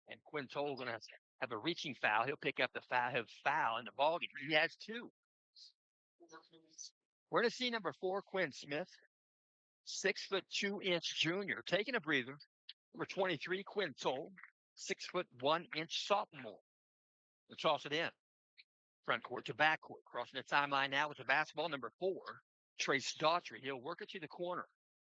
And Quinn Toll going to have a reaching foul. He'll pick up the foul in the ballgame. He has 2. We're going to see number 4, Quinn Smith, 6'2" junior, taking a breather. Number 23, Quinn Toll, 6'1" sophomore. We'll toss it in. Front court to back court. Crossing the timeline now with the basketball. Number 4, Trace Daughtry. He'll work it to the corner.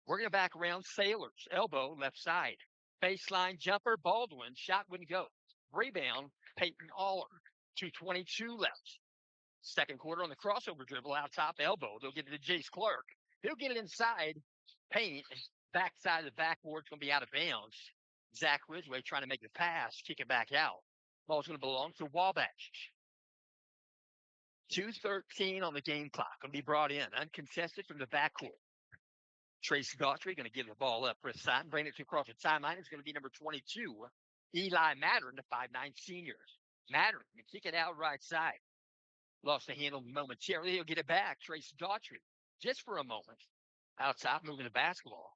Working it back around. Sailors. Elbow left side. Baseline jumper. Baldwin. Shot wouldn't go. Rebound. Peyton Aller. 2:22 left. Second quarter on the crossover dribble. Out top elbow. They'll get it to Jace Clark. He'll get it inside. Paint. Backside of the backboard's going to be out of bounds. Zach Ridgway trying to make the pass. Kick it back out. Ball's going to belong to Wabash. 2:13 on the game clock. Going to be brought in. Uncontested from the backcourt. Trace Daughtry going to give the ball up for a side and bring it across the timeline. It's going to be number 22, Eli Mattern, the 5'9" senior. Mattern can kick it out right side. Lost the handle momentarily. He'll get it back. Trace Daughtry just for a moment. Outside, moving the basketball.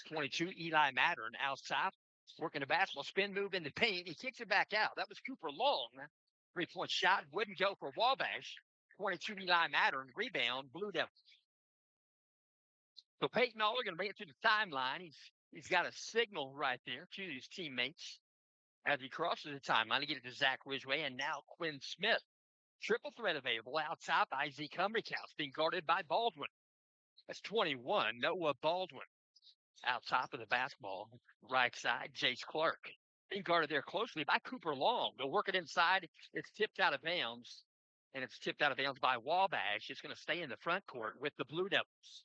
22, Eli Mattern outside. Working the basketball. Spin move in the paint. He kicks it back out. That was Cooper Long. 3-point shot. Wouldn't go for Wabash. 22, Eli Mattern. Rebound. Blue Devils. So Peyton Aller going to bring it to the timeline. He's got a signal right there to his teammates as he crosses the timeline to get it to Zach Ridgway and now Quinn Smith. Triple threat available out top. Isaac Humrickhouse being guarded by Baldwin. That's 21, Noah Baldwin. Out top of the basketball, right side, Jace Clark. Being guarded there closely by Cooper Long. They'll work it inside. It's tipped out of bounds, and it's tipped out of bounds by Wabash. It's going to stay in the front court with the Blue Devils.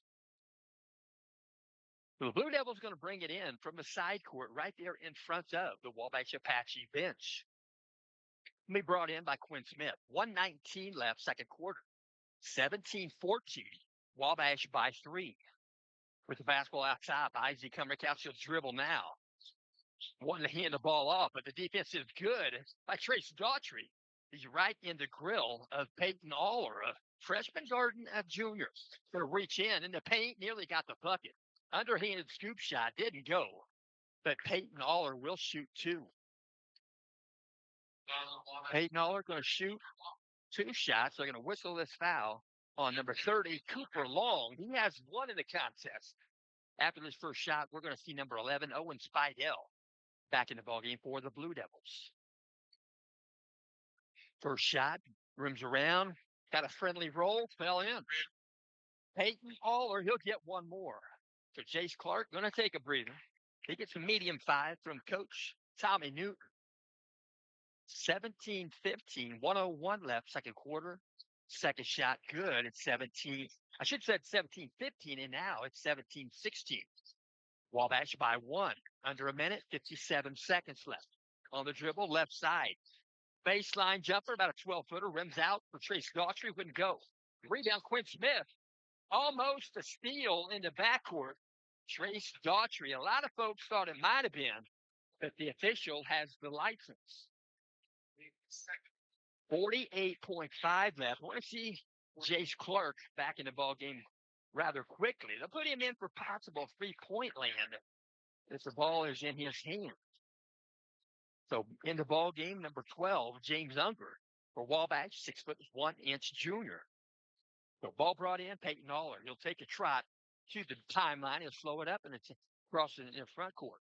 So the Blue Devils going to bring it in from the side court right there in front of the Wabash Apache bench. Be brought in by Quinn Smith. 1:19 left, second quarter. 17-14. Wabash by 3. With the basketball out top, Isaac Humrickhouse will dribble now. Wanting to hand the ball off, but the defense is good by Trace Daughtry. He's right in the grill of Peyton Aller, a freshman guard and a junior. Going to reach in the paint, nearly got the bucket. Underhanded scoop shot didn't go, but Peyton Aller will shoot 2. Peyton Aller going to shoot 2 shots. They're going to whistle this foul on number 30, Cooper Long. He has 1 in the contest. After this first shot, we're going to see number 11, Owen Spidell, back in the ballgame for the Blue Devils. First shot, rims around, got a friendly roll, fell in. Peyton Aller, he'll get 1 more. So Jace Clark going to take a breather. He gets a medium 5 from Coach Tommy Newton. 17-15, 1:01 left, second quarter. Second shot, good. It's 17. I should have said 17-15, and now it's 17-16. Wabash by 1. Under a minute, 57 seconds left. On the dribble, left side. Baseline jumper, about a 12-footer, rims out for Trace Daughtry, wouldn't go. Rebound, Quinn Smith. Almost a steal in the backcourt. Trace Daughtry. A lot of folks thought it might have been, but the official has the license. 48.5 left. I want to see Jace Clark back in the ball game rather quickly. They'll put him in for possible 3-point land if the ball is in his hand. So in the ball game, number 12, James Unger for Wabash, 6'1" junior. So ball brought in, Peyton Aller. He'll take a trot to the timeline. He'll slow it up, and it's crossing in the front court.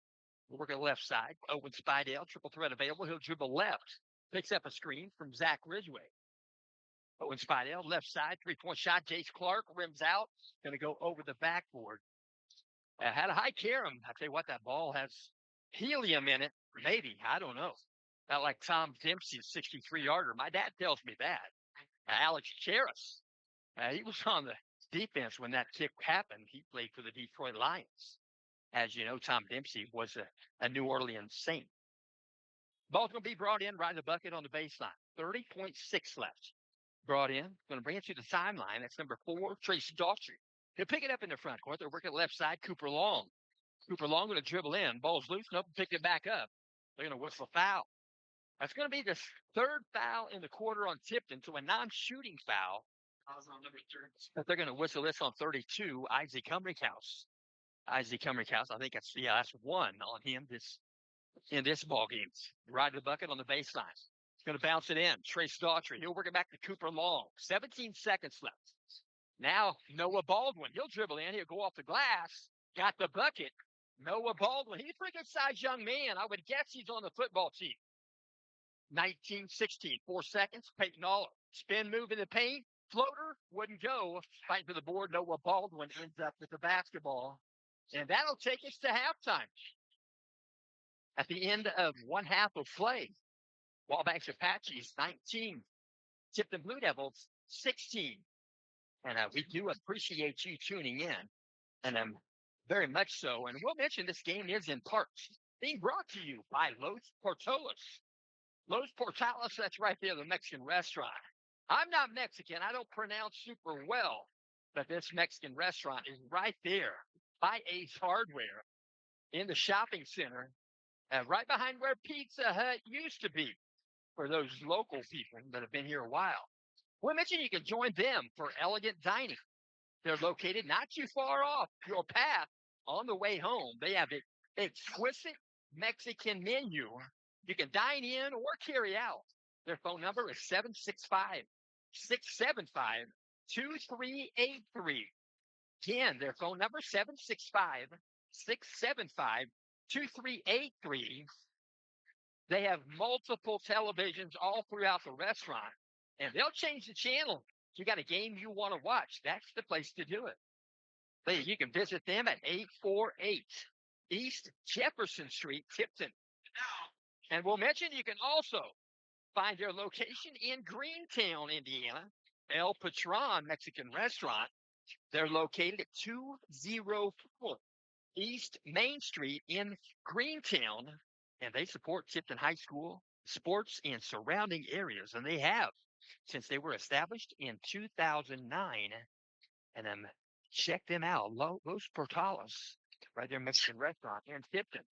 We'll work on the left side. Owen Spidell, triple threat available. He'll dribble left. Picks up a screen from Zach Ridgway. Owen Spidell, left side, three-point shot. Jace Clark rims out. Going to go over the backboard. Had a high carom. I tell you what, that ball has helium in it. Maybe. I don't know. Not like Tom Dempsey's 63-yarder. My dad tells me that. Alex Cheris. He was on the defense when that kick happened. He played for the Detroit Lions. As you know, Tom Dempsey was a New Orleans Saint. Ball's going to be brought in right in the bucket on the baseline. 30.6 left. Brought in. Going to bring it to the timeline. That's number 4, Trace Daughtry. He'll pick it up in the front court. They're working left side. Cooper Long. Cooper Long going to dribble in. Ball's loose. Nope. Pick it back up. They're going to whistle a foul. That's going to be the third foul in the quarter on Tipton, so a non-shooting foul. On number 3. But they're going to whistle this on 32, Isaac Humrickhouse. Isaac Humrickhouse, I think that's one on him in this ball game. Right to the bucket on the baseline. He's going to bounce it in. Trace Daughtry. He'll work it back to Cooper Long. 17 seconds left. Now, Noah Baldwin. He'll dribble in. He'll go off the glass. Got the bucket. Noah Baldwin. He's a pretty good-sized young man. I would guess he's on the football team. 19-16. 4 seconds. Peyton Aller. Spin move in the paint. Floater wouldn't go. Fighting for the board. Noah Baldwin ends up with the basketball. And that'll take us to halftime. At the end of one half of play, Wabash Apaches 19, Tipton Blue Devils 16. And we do appreciate you tuning in, and very much so. And we'll mention this game is in part being brought to you by Los Portoles. Los Portales, that's right there, the Mexican restaurant. I'm not Mexican. I don't pronounce super well, but this Mexican restaurant is right there by Ace Hardware in the shopping center, right behind where Pizza Hut used to be for those local people that have been here a while. We mentioned you can join them for elegant dining. They're located not too far off your path on the way home. They have an exquisite Mexican menu. You can dine in or carry out. Their phone number is 765-675-2383. Again, their phone number 765-675-2383. They have multiple televisions all throughout the restaurant, and they'll change the channel. If you got a game you want to watch, that's the place to do it. You can visit them at 848 East Jefferson Street, Tipton. And we'll mention you can also find their location in Greentown, Indiana, El Patron Mexican Restaurant. They're located at 204 East Main Street in Greentown, and they support Tipton High School sports and surrounding areas, and they have since they were established in 2009. And check them out, Los Portales, right there, Mexican restaurant in Tipton.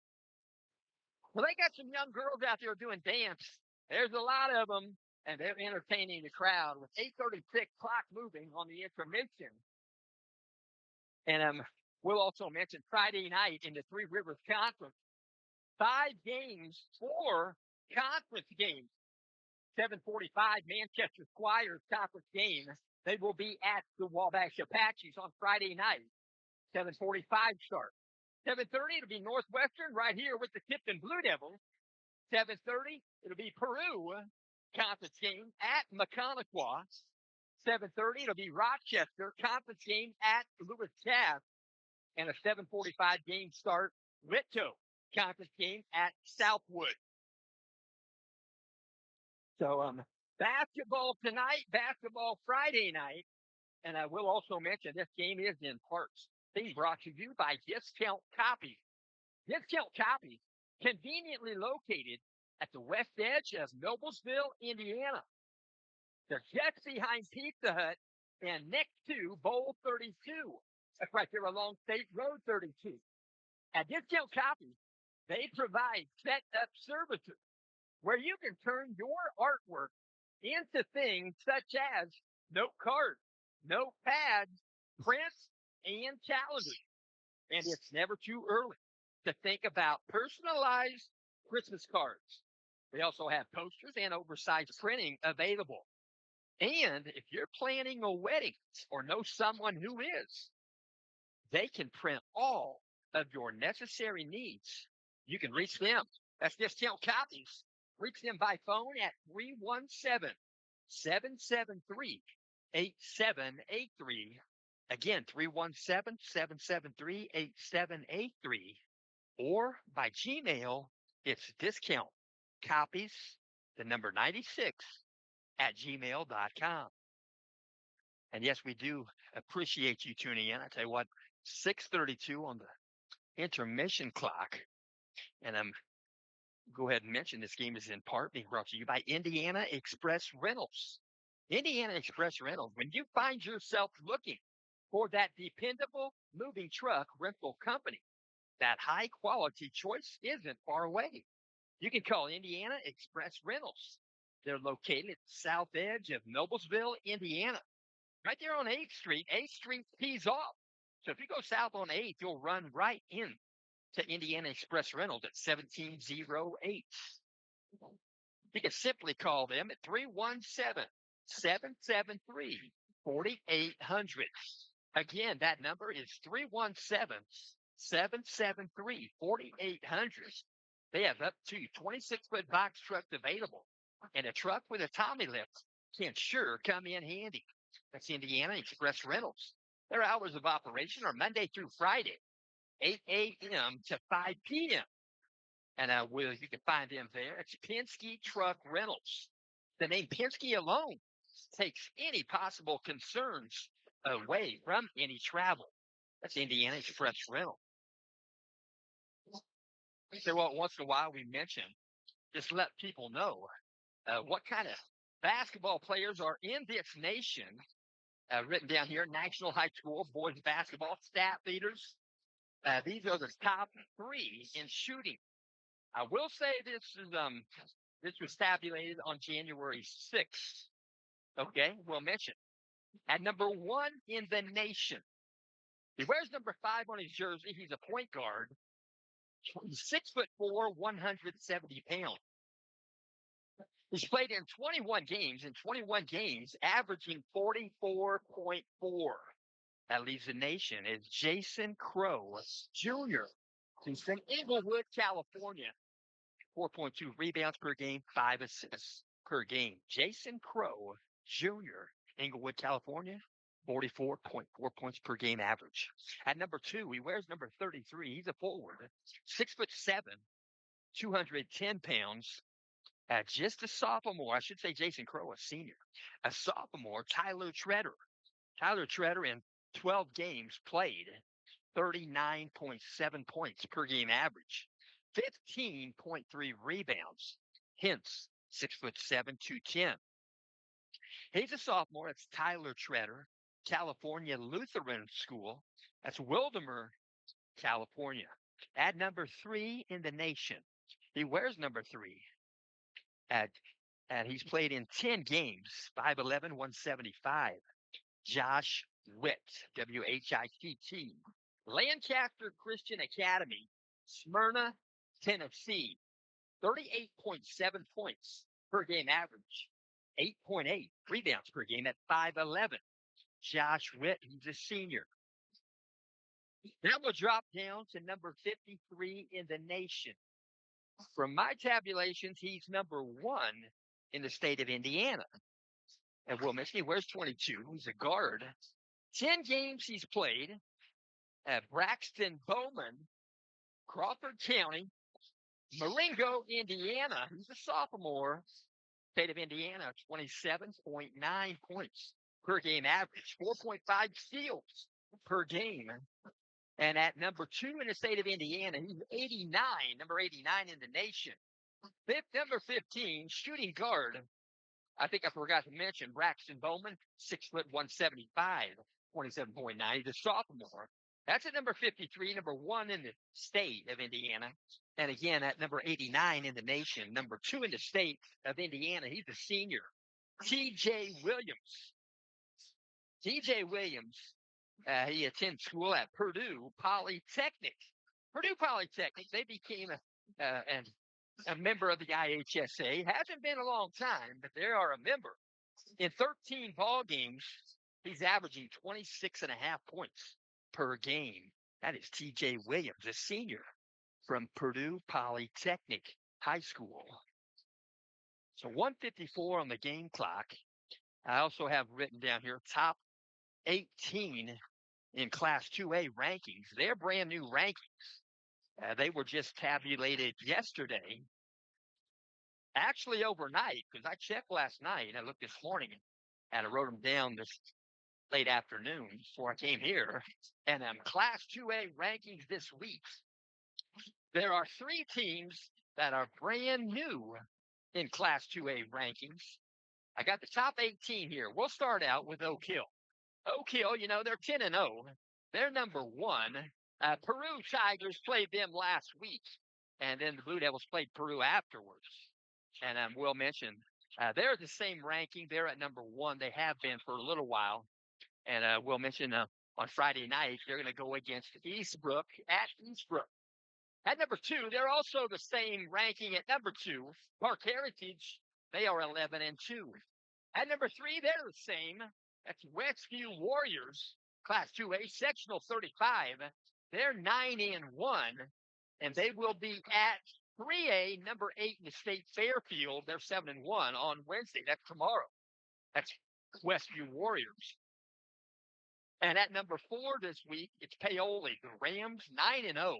Well, they got some young girls out there doing dance. There's a lot of them, and they're entertaining the crowd with 8:36 clock moving on the intermission. And we'll also mention Friday night in the Three Rivers Conference, 5 games, 4 conference games. 7:45 Manchester Squires conference game. They will be at the Wabash Apaches on Friday night. 7:45 start. 7:30 it'll be Northwestern right here with the Tipton Blue Devils. 7:30 it'll be Peru conference game at Maconaquah. 7:30 it'll be Rochester conference game at Lewis Cass, and a 7:45 game start Whitto conference game at Southwood. So basketball tonight, basketball Friday night, and I will also mention this game is in parts being brought to you by Discount Copies. Discount Copies, conveniently located at the west edge of Noblesville, Indiana. They're just behind Pizza Hut and next to Bowl 32. That's right there along State Road 32. At Discount Copies, they provide set-up services where you can turn your artwork into things such as note cards, notepads, prints, and calendars. And it's never too early to think about personalized Christmas cards. They also have posters and oversized printing available. And if you're planning a wedding or know someone who is, they can print all of your necessary needs You can reach them. That's Discount Copies. Reach them by phone at 317-773-8783. Again, 317-773-8783. Or by Gmail, it's Discount Copies, the number 96 at gmail.com. And yes, we do appreciate you tuning in. I tell you what, 6:32 on the intermission clock. And go ahead and mention this game is in part being brought to you by Indiana Express Rentals. Indiana Express Rentals, when you find yourself looking for that dependable moving truck rental company, that high quality choice isn't far away. You can call Indiana Express Rentals. They're located at the south edge of Noblesville, Indiana, right there on 8th Street. 8th Street tees off. So if you go south on 8th, you'll run right in to Indiana Express Rentals at 1708. You can simply call them at 317-773-4800. Again, that number is 317-773-4800. They have up to 26-foot box trucks available, and a truck with a Tommy lift can sure come in handy. That's Indiana Express Rentals. Their hours of operation are Monday through Friday, 8 a.m. to 5 p.m. And you can find them there. It's Penske Truck Rentals. The name Penske alone takes any possible concerns away from any travel. That's Indiana Express Rental. So once in a while we mention, just let people know what kind of basketball players are in this nation. Written down here, National High School boys basketball stat leaders. These are the top 3 in shooting. I will say this was tabulated on January 6th. Okay, we'll mention. At number 1 in the nation. He wears number 5 on his jersey. He's a point guard. He's 6'4", 170 pounds. He's played in 21 games. In 21 games, averaging 44.4. That leads the nation is Jason Crow Jr. He's from Inglewood, California. 4.2 rebounds per game, 5 assists per game. Jason Crow Jr., Inglewood, California, 44.4 points per game average. At number 2, he wears number 33. He's a forward, 6'7", 210 pounds. Just a sophomore, I should say Jason Crow, a senior. A sophomore, Tyler Treader. Tyler Treader in 12 games played, 39.7 points per game average. 15.3 rebounds, hence 6'7", 210. He's a sophomore. It's Tyler Treader, California Lutheran School. That's Wildomar, California. At number 3 in the nation. He wears number 3. And he's played in 10 games, 5'11", 175. Josh Witt, W-H-I-T-T. Lancaster Christian Academy, Smyrna, Tennessee. 38.7 points per game average. 8.8 rebounds per game at 5'11". Josh Witt, he's a senior. Now we'll drop down to number 53 in the nation. From my tabulations, he's number 1 in the state of Indiana. And Will mention he wears 22. He's a guard. 10 games he's played at Braxton Bowman, Crawford County, Marengo, Indiana. He's a sophomore. State of Indiana, 27.9 points per game average, 4.5 steals per game. And at number 2 in the state of Indiana, he's 89, number 89 in the nation. Number 15, shooting guard. I think I forgot to mention Braxton Bowman, 6', 175, 27.9. He's a sophomore. That's at number 53, number 1 in the state of Indiana. And again, at number 89 in the nation, number 2 in the state of Indiana, he's a senior. T.J. Williams. T.J. Williams, he attends school at Purdue Polytechnic. Purdue Polytechnic, they became a member of the IHSA. Hasn't been a long time, but they are a member. In 13 ball games, he's averaging 26.5 points per game. That is T.J. Williams, a senior. from Purdue Polytechnic High School. So 154 on the game clock. I also have written down here top 18 in Class 2A rankings. They're brand new rankings. They were just tabulated yesterday, actually overnight, because I checked last night and I looked this morning and I wrote them down this late afternoon before I came here. And Class 2A rankings this week. There are 3 teams that are brand new in Class 2A rankings. I got the top 18 here. We'll start out with Oak Hill. Oak Hill, they're 10-0. They're number 1. Peru Tigers played them last week, and then the Blue Devils played Peru afterwards. And we'll mention they're the same ranking. They're at number 1. They have been for a little while. And we'll mention on Friday night, they're going to go against Eastbrook at Eastbrook. At number 2, they're also the same ranking at number 2. Park Heritage, they are 11-2. At number 3, they're the same. That's Westview Warriors, Class 2A, Sectional 35. They're 9-1, and they will be at 3A, number 8 in the state Fairfield. They're 7-1 on Wednesday. That's tomorrow. That's Westview Warriors. And at number 4 this week, it's Paoli, the Rams, 9-0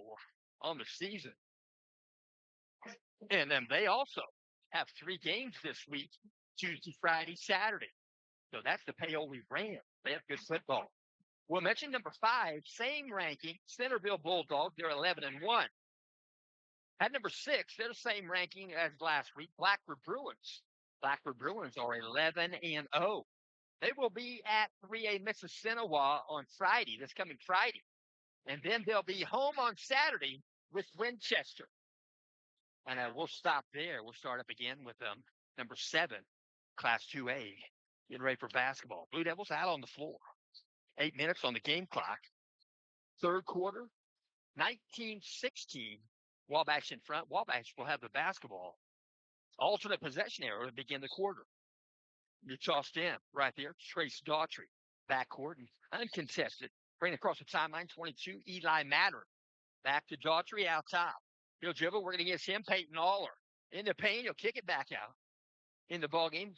on the season. And then they also have 3 games this week, Tuesday, Friday, Saturday. So that's the Paoli Rams. They have good football. We'll mention number 5, same ranking, Centerville Bulldogs. They're 11-1. At number 6, they're the same ranking as last week, Blackford Bruins. Blackford Bruins are 11-0. They will be at 3A Mississinawa on Friday, this coming Friday. And then they'll be home on Saturday with Winchester. And we'll stop there. We'll start up again with number 7, Class 2A, getting ready for basketball. Blue Devils out on the floor. 8 minutes on the game clock. Third quarter, 19-16. Wabash in front. Wabash will have the basketball. Alternate possession error to begin the quarter. You're tossed in right there. Trace Daughtry, backcourt and uncontested. Bring across the timeline, 22, Eli Matter. Back to Daughtry out top. He'll dribble. We're going to get him, Peyton Aller. In the paint, he'll kick it back out. In the ballgame,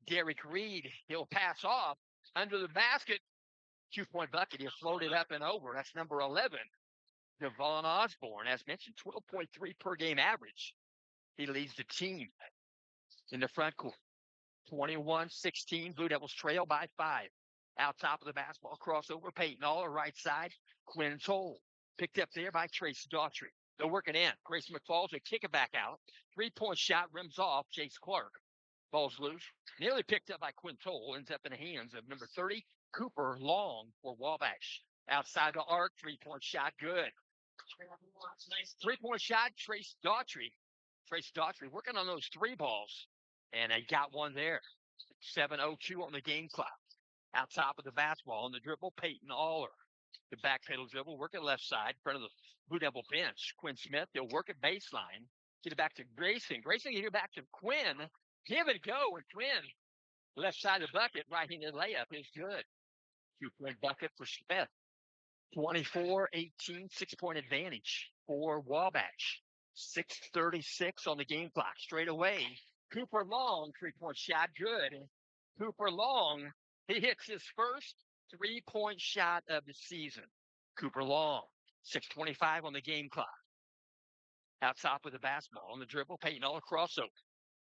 Derek Reed. He'll pass off under the basket. 2-point bucket. He'll float it up and over. That's number 11. Devon Osborne, as mentioned, 12.3 per game average. He leads the team in the front court. 21-16. Blue Devils trail by 5. Out top of the basketball, crossover. Peyton Aller, right side. Quinn Toll. Picked up there by Trace Daughtry. They're working in. Grayson McFalls will kick it back out. 3-point shot rims off Jace Clark. Ball's loose. Nearly picked up by Quinn Toll. Ends up in the hands of number 30, Cooper Long for Wabash. Outside the arc, 3-point shot, good. 3-point shot, Trace Daughtry. Trace Daughtry working on those 3 balls. And he got one there. 7:02 on the game clock. Out top of the basketball on the dribble, Peyton Aller. The back pedal dribble, work at left side, in front of the Blue Devil bench. Quinn Smith, he'll work at baseline. Get it back to Grayson. Grayson, get it back to Quinn. Give it a go, and Quinn. Left side of the bucket, right-handed layup is good. 2-point bucket for Smith. 24-18, 6-point advantage for Wabash. 6:36 on the game clock. Straight away, Cooper Long, 3-point shot, good. Cooper Long, he hits his first 3-point shot of the season. Cooper Long, 6:25 on the game clock. Out top with the basketball on the dribble, Peyton Aller crossover.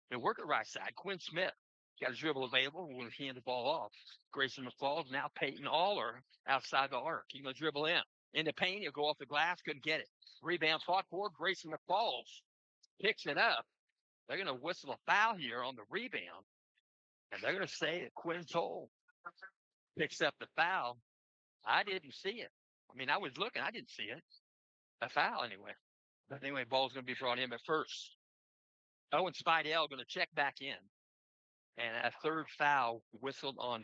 They work at right side. Quinn Smith got his dribble available. We'll hand the ball off. Grayson McFalls, now Peyton Aller outside the arc. He's going to dribble in. In the paint, he'll go off the glass. Couldn't get it. Rebound fought for. Grayson McFalls picks it up. They're going to whistle a foul here on the rebound. And they're going to say that Quinn Toll picks up the foul. I didn't see it. I mean, I was looking. I didn't see it. A foul anyway. But anyway, ball's going to be brought in at first. Owen Spidell going to check back in. And a third foul whistled on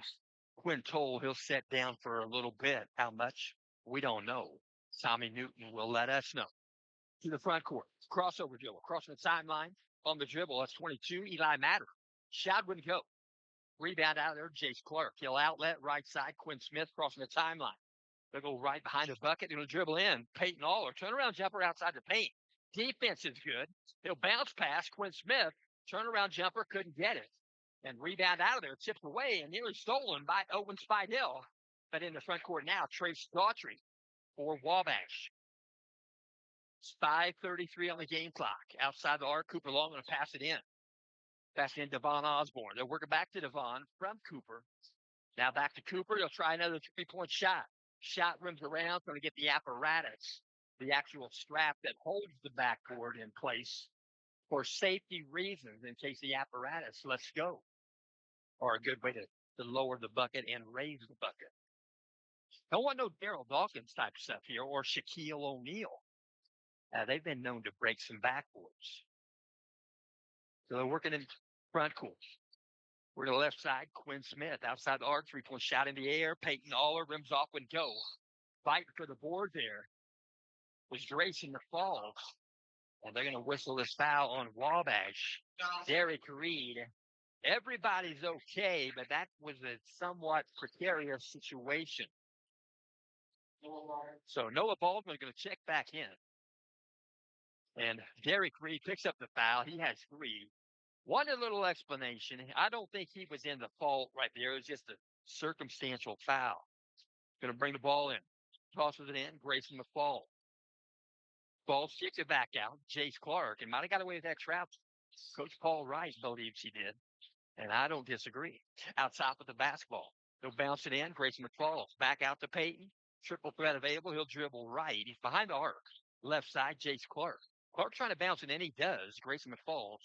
Quinn Toll. He'll sit down for a little bit. How much? We don't know. Tommy Newton will let us know. To the front court. Crossover dribble. Crossing the timeline on the dribble. That's 22. Eli Matter. Shot wouldn't go. Rebound out there. Jace Clark. He'll outlet right side. Quinn Smith crossing the timeline. They'll go right behind the bucket. They're going to dribble in. Peyton Aller. Turnaround jumper outside the paint. Defense is good. He'll bounce past Quinn Smith. Turnaround jumper, couldn't get it. And rebound out of there, tipped away and nearly stolen by Owen Spidell. But in the front court now, Trace Daughtry for Wabash. It's 5:33 on the game clock. Outside the arc, Cooper Long going to pass it in. Pass it in Devon Osborne. They'll work it back to Devon from Cooper. Now back to Cooper. He'll try another three-point shot. Shot rims around, going to get the apparatus, the actual strap that holds the backboard in place for safety reasons in case the apparatus lets go. Or a good way to lower the bucket and raise the bucket. Don't want no Daryl Dawkins type stuff here or Shaquille O'Neal. They've been known to break some backboards. So they're working in front court. We're to the left side, Quinn Smith. Outside the arc, three-point shot in the air. Peyton Aller rims off and go. Fighting for the board there was Grayson the Falls. And they're going to whistle this foul on Wabash. Derek Reed. Everybody's okay, but that was a somewhat precarious situation. So Noah Baldwin going to check back in. And Derek Reed picks up the foul. He has 3. One little explanation. I don't think he was in the fault right there. It was just a circumstantial foul. Going to bring the ball in. Tosses it in. Grayson the Fall. Ball kicks it back out. Jace Clark. And might have got away with that trap. Coach Paul Rice believes he did. And I don't disagree. Outside with the basketball. He'll bounce it in. Grayson McFalls. Back out to Peyton. Triple threat available. He'll dribble right. He's behind the arc. Left side, Jace Clark. Clark trying to bounce it in. He does. Grayson McFalls.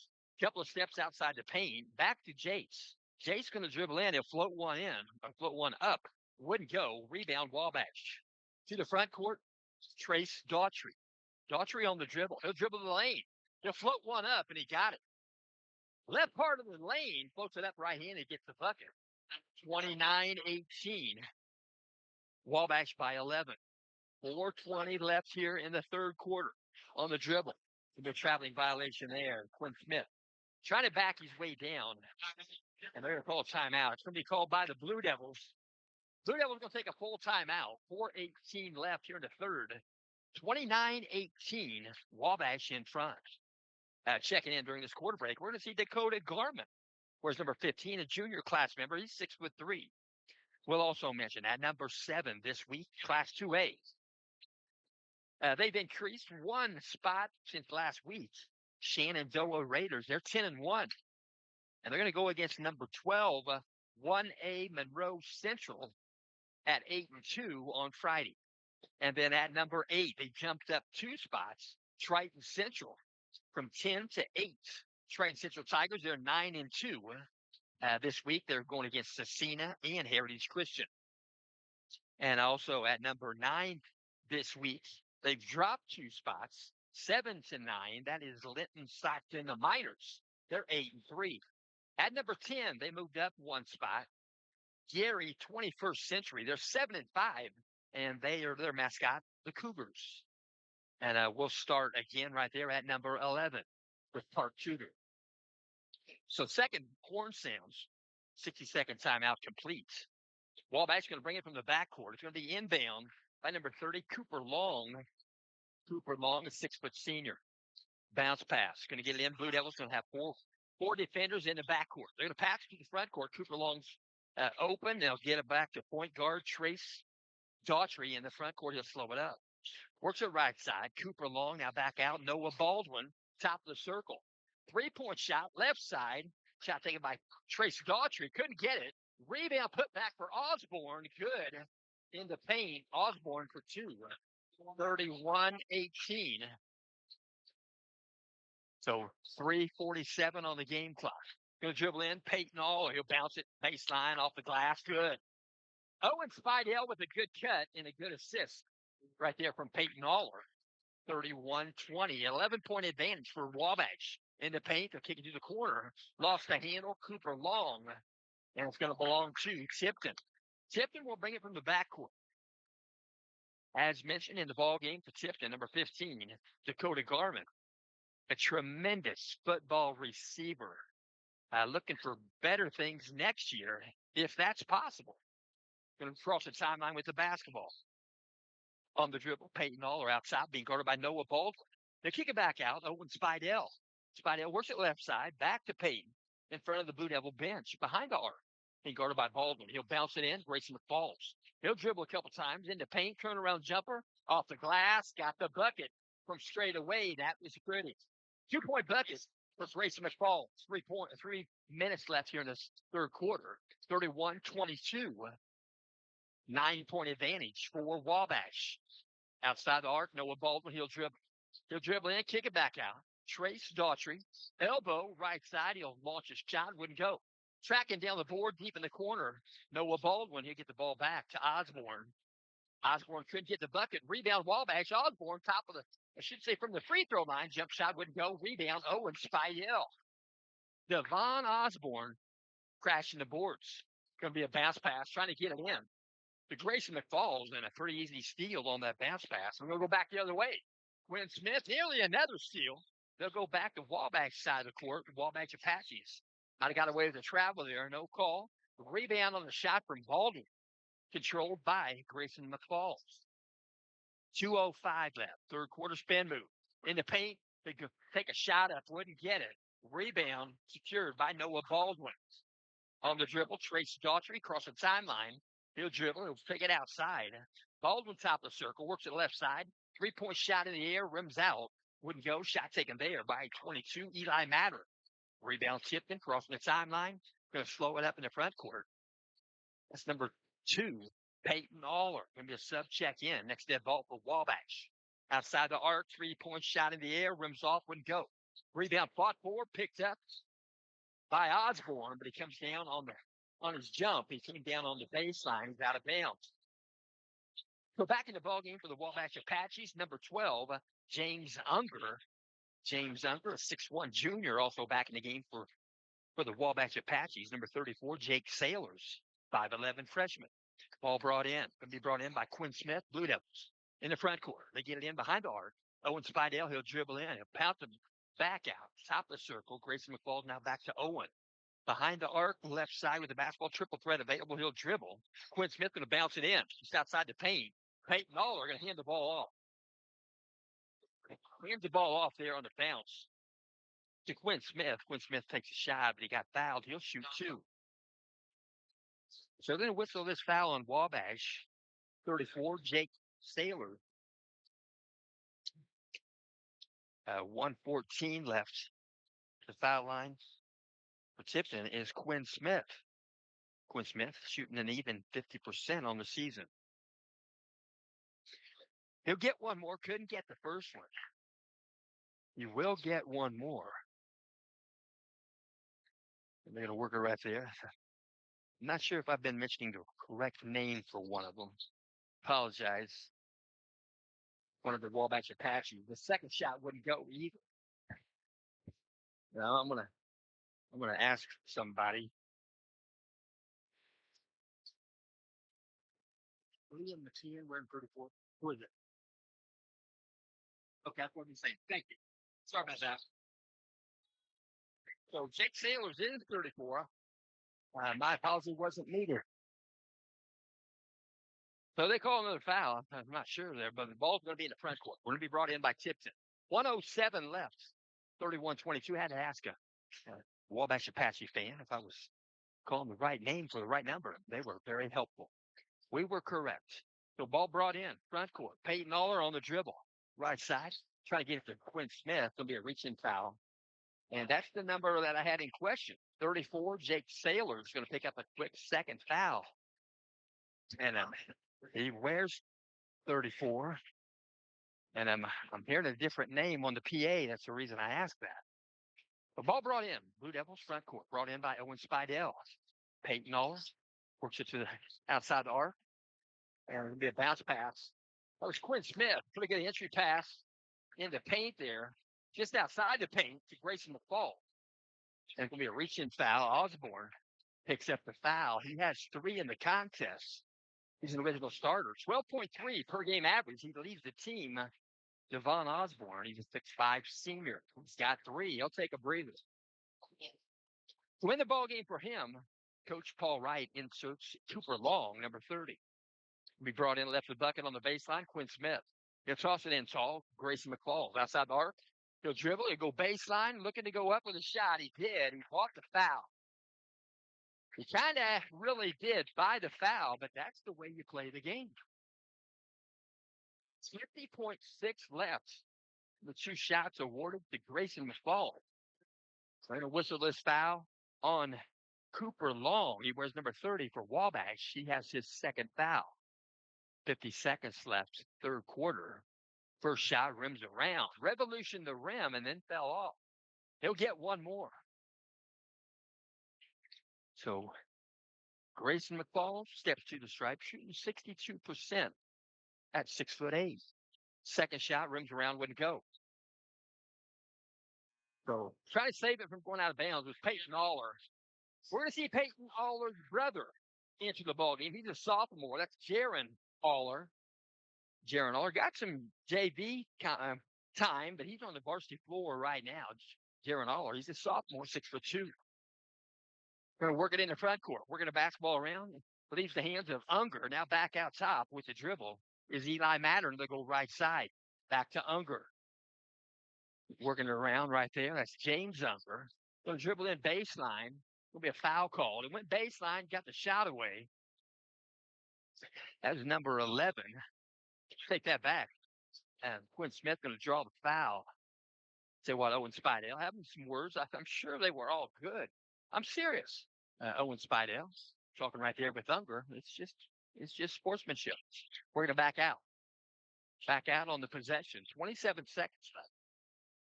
Couple of steps outside the paint. Back to Jace. Jace going to dribble in. He'll float one in. Or float one up. Wouldn't go. Rebound Wabash. To the front court. Trace Daughtry. Daughtry on the dribble. He'll dribble the lane. He'll float one up, and he got it. Left part of the lane. Floats it up right-handed. Gets the bucket. 29-18. Wabash by 11. 4:20 left here in the third quarter on the dribble. The traveling violation there. Quinn Smith trying to back his way down. And they're going to call a timeout. It's going to be called by the Blue Devils. Blue Devils going to take a full timeout. 4:18 left here in the third. 29-18. Wabash in front. Checking in during this quarter break, we're going to see Dakota Garment. Where's number 15, a junior class member. He's 6'3". We'll also mention at number 7 this week, Class 2A. They've increased one spot since last week. Shenandoah Raiders, they're 10-1. And they're going to go against number 12, 1A Monroe Central at 8-2 on Friday. And then at number 8, they jumped up 2 spots. Triton Central from 10 to 8. Triton Central Tigers, they're 9-2. This week, they're going against Cecina and Heritage Christian. And also at number 9 this week, they've dropped 2 spots, 7 to 9. That is Linton Stockton, the Miners. They're 8-3. At number 10, they moved up 1 spot. Gary, 21st Century, they're 7-5, and they are their mascot, the Cougars. And we'll start again right there at number 11 with Park Tudor. So second horn sounds, 60-second timeout complete. Wabash going to bring it from the backcourt. It's going to be inbound by number 30, Cooper Long. Cooper Long, a 6-foot senior. Bounce pass. Going to get it in. Blue Devils going to have four defenders in the backcourt. They're going to pass to the front court. Cooper Long's open. They'll get it back to point guard Trace Daughtry in the front court. He'll slow it up. Works it right side. Cooper Long now back out. Noah Baldwin, top of the circle. 3-point shot, left side. Shot taken by Trace Daughtry. Couldn't get it. Rebound put back for Osborne. Good in the paint. Osborne for 2. 31-18. So 3:47 on the game clock. Going to dribble in. Peyton All. He'll bounce it baseline off the glass. Good. Owen Spidell with a good cut and a good assist right there from Peyton Aller. 31-20. 11-point advantage for Wabash. In the paint, they'll kick it to the corner. Lost the handle. Cooper Long. And it's going to belong to Tipton. Tipton will bring it from the backcourt. As mentioned in the ball game for Tipton, number 15, Dakota Garment. A tremendous football receiver. Looking for better things next year, if that's possible. Going to cross the timeline with the basketball. On the dribble, Peyton Aller outside, being guarded by Noah Baldwin. They kick it back out. Owen Spidell. Spidell works it left side, back to Peyton in front of the Blue Devil bench behind the arc. Being guarded by Baldwin. He'll bounce it in. Grayson McFalls. He'll dribble a couple times into paint, turnaround jumper off the glass, got the bucket from straight away. That was pretty. 2-point bucket for Grayson McFalls. 3 minutes left here in this third quarter. 31-22. 9-point advantage for Wabash. Outside the arc, Noah Baldwin. He'll dribble in, kick it back out. Trace Daughtry, elbow, right side. He'll launch his shot, wouldn't go. Tracking down the board deep in the corner. Noah Baldwin, he'll get the ball back to Osborne. Osborne couldn't get the bucket. Rebound, Wabash. Osborne, top of from the free throw line. Jump shot wouldn't go. Rebound, Owen Spidell. Devon Osborne crashing the boards. Going to be a bounce pass, trying to get it in. The Grayson McFalls and a pretty easy steal on that bounce pass. I'm going to go back the other way. Quinn Smith, nearly another steal. They'll go back to Wabash side of the court, Wabash Apaches. Might have got away with the travel there, no call. Rebound on the shot from Baldwin, controlled by Grayson McFalls. 2:05 left, third quarter spin move. In the paint, they could take a shot up, wouldn't get it. Rebound secured by Noah Baldwin. On the dribble, Trace Daughtry across the timeline. He'll dribble, he'll pick it outside. Baldwin top of the circle, works it left side. 3-point shot in the air, rims out. Wouldn't go, shot taken there by 22, Eli Matter. Rebound Tipton, crossing the timeline. Going to slow it up in the front court. That's number 2, Peyton Aller. Going to be a sub check in. Next dead ball for Wabash. Outside the arc, 3-point shot in the air, rims off, wouldn't go. Rebound fought for, picked up by Osborne, but he comes down on his jump. He came down on the baseline. He's out of bounds. So back in the ballgame for the Wabash Apaches, number 12, James Unger. James Unger, a 6'1 junior, also back in the game for the Wabash Apaches. Number 34, Jake Sailors, 5'11 freshman. Ball brought in. Going to be brought in by Quinn Smith, Blue Devils. In the front court. They get it in behind the arc. Owen Spidell, he'll dribble in. He'll pounce him back out. Top of the circle. Grayson McFalls now back to Owen. Behind the arc, left side with the basketball, triple threat available. He'll dribble. Quinn Smith going to bounce it in. Just outside the paint. Peyton Aller going to hand the ball off. Hands the ball off there on the bounce to Quinn Smith. Quinn Smith takes a shot, but he got fouled. He'll shoot 2. So then whistle this foul on Wabash. 34, Jake Sailor. 1:14 left. The foul line for Tipton is Quinn Smith. Quinn Smith shooting an even 50% on the season. He'll get one more. Couldn't get the first one. You will get one more. And they're going to work it right there. I'm not sure if I've been mentioning the correct name for one of them. Apologize. One of the Wabash Apaches. The second shot wouldn't go either. Now I'm gonna ask somebody. Liam McKeon wearing 34. Who is it? Okay, that's what he's saying. Thank you. Sorry about that. So Jake Sailors is 34. My apology wasn't needed. So they call another foul. I'm not sure there, but the ball's going to be in the front court. We're going to be brought in by Tipton. 1:07 left. 31-22. Had to ask a Wabash Apache fan if I was calling the right name for the right number. They were very helpful. We were correct. So ball brought in, front court. Peyton Aller on the dribble. Right side. Trying to get it to Quinn Smith. It'll be a reaching foul. And that's the number that I had in question. 34, Jake Sailor is going to pick up a quick second foul. And he wears 34. And I'm hearing a different name on the PA. That's the reason I asked that. The ball brought in. Blue Devils front court. Brought in by Owen Spidell. Peyton Aller works it to the outside the arc. And it'll be a bounce pass. That was Quinn Smith. Pretty good entry pass in the paint there. Just outside the paint to Grayson McFall. And it's going to be a reach-in foul. Osborne picks up the foul. He has 3 in the contest. He's an original starter. 12.3 per game average. He leads the team. Devon Osborne, he's a 6'5 senior. He's got 3. He'll take a breather. To win the ball game for him, Coach Paul Wright inserts Cooper Long, number 30. Be brought in, left the bucket on the baseline, Quinn Smith. He'll toss it in tall. Grayson McFalls outside the arc. He'll dribble. He'll go baseline, looking to go up with a shot. He did. He fought the foul. He kind of really did buy the foul, but that's the way you play the game. 50.6 left. The 2 shots awarded to Grayson McFalls. They're going to whistle this foul on Cooper Long. He wears number 30 for Wabash. He has his second foul. 50 seconds left, third quarter. First shot rims around. Revolution the rim and then fell off. He'll get one more. So Grayson McFalls steps to the stripe, shooting 62% at 6'8". Second shot rims around, wouldn't go. So try to save it from going out of bounds was Peyton Aller. We're going to see Peyton Aller's brother enter the ball game. He's a sophomore. That's Jaron Aller. Jaron Aller got some JV time, but he's on the varsity floor right now. Jaron Aller, he's a sophomore, 6'2". Going to work it in the front court. Working the basketball around. Leaves the hands of Unger. Now back out top with the dribble is Eli Mattern. They'll go right side. Back to Unger. Working it around right there. That's James Unger. Going to dribble in baseline. Will be a foul called. It went baseline, got the shot away. That was number 11. Take that back. And Quinn Smith going to draw the foul. Say what, Owen Spidell having some words. I'm sure they were all good. I'm serious. Owen Spidell talking right there with Unger. It's just sportsmanship. We're going to back out. Back out on the possession. 27 seconds left.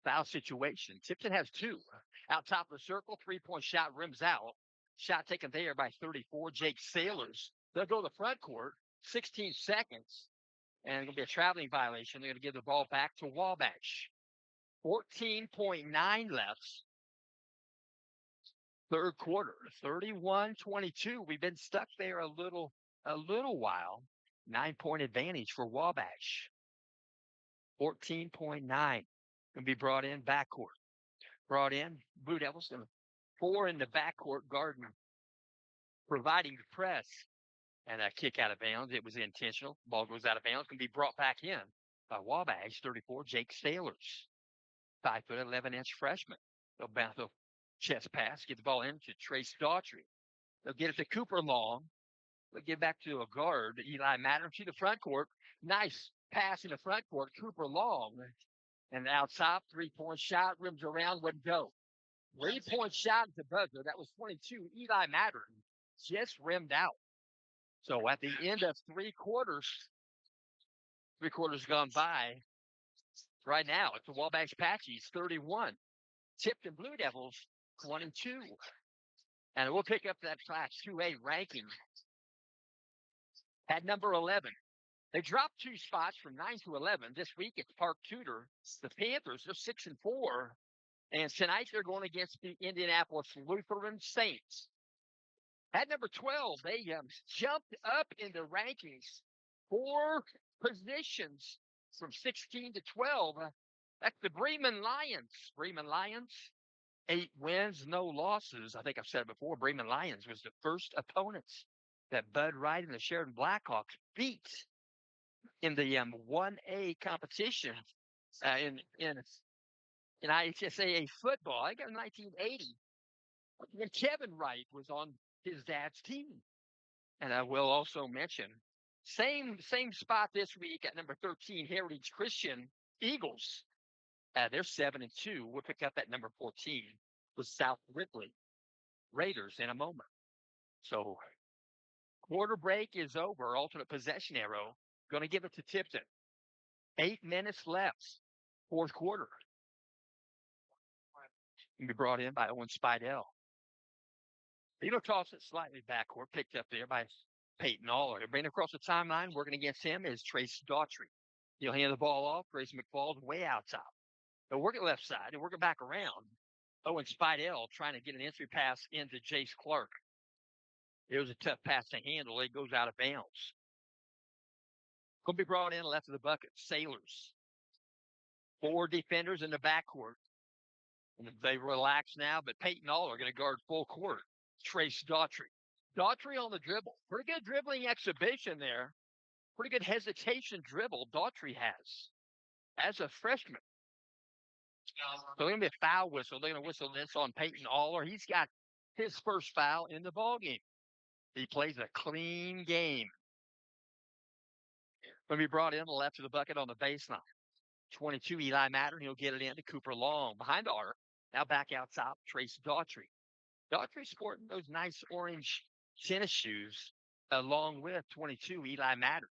Foul situation. Tipton has 2. Out top of the circle, 3-point shot rims out. Shot taken there by 34, Jake Sailors. They'll go to the front court, 16 seconds, and it'll be a traveling violation. They're going to give the ball back to Wabash. 14.9 left. Third quarter, 31-22. We've been stuck there a little while. 9-point advantage for Wabash. 14.9. Going to be brought in backcourt. Brought in, Blue Devils going to 4 in the backcourt, Garden providing the press. And a kick out of bounds. It was intentional. Ball goes out of bounds. Can be brought back in by Wabash, 34, Jake Sailors. 5'11" freshman. They'll bounce the chest pass, get the ball in to Trace Daughtry. They'll get it to Cooper Long. They'll get back to a guard, Eli Mattern, to the front court. Nice pass in the front court, Cooper Long. And out top, 3-point shot, rims around, wouldn't go. 3-point shot at the buzzer. That was 22. Eli Mattern just rimmed out. So at the end of 3 quarters gone by, right now it's the Wabash Apaches 31, Tipton Blue Devils 22. And we'll pick up that Class 2A ranking at number 11. They dropped 2 spots from 9 to 11. This week it's Park Tudor. The Panthers are 6-4. And tonight they're going against the Indianapolis Lutheran Saints. At number 12, they jumped up in the rankings 4 positions from 16 to 12. That's the Bremen Lions. Bremen Lions, 8 wins, no losses. I think I've said it before. Bremen Lions was the first opponents that Bud Wright and the Sheridan Blackhawks beat in the 1A competition in IHSAA football. I got in 1980 when Kevin Wright was on his dad's team. And I will also mention, same spot this week at number 13, Heritage Christian Eagles. They're 7-2. We'll pick up at number 14 with South Ripley Raiders in a moment. So quarter break is over. Alternate possession arrow. Going to give it to Tipton. 8 minutes left. Fourth quarter. Can be brought in by Owen Spidell. He'll toss it slightly backward, picked up there by Peyton Aller. Bringing across the timeline, working against him is Trace Daughtry. He'll hand the ball off. Grayson McFalls way out top. They'll work it left side. They'll work it back around. Owen Spidell trying to get an entry pass into Jace Clark. It was a tough pass to handle. It goes out of bounds. Going to be brought in left of the bucket. Sailors. 4 defenders in the backcourt. And they relax now, but Peyton Aller going to guard full court. Trace Daughtry. Daughtry on the dribble. Pretty good dribbling exhibition there. Pretty good hesitation dribble Daughtry has as a freshman. So they're going to be a foul whistle. They're going to whistle this on Peyton Aller. He's got his first foul in the ball game. He plays a clean game. When we brought in the left of the bucket on the baseline. 22, Eli Matter. He'll get it into Cooper Long behind the arc. Now back out top, Trace Daughtry. Daughtry sporting those nice orange tennis shoes along with 22, Eli Matter.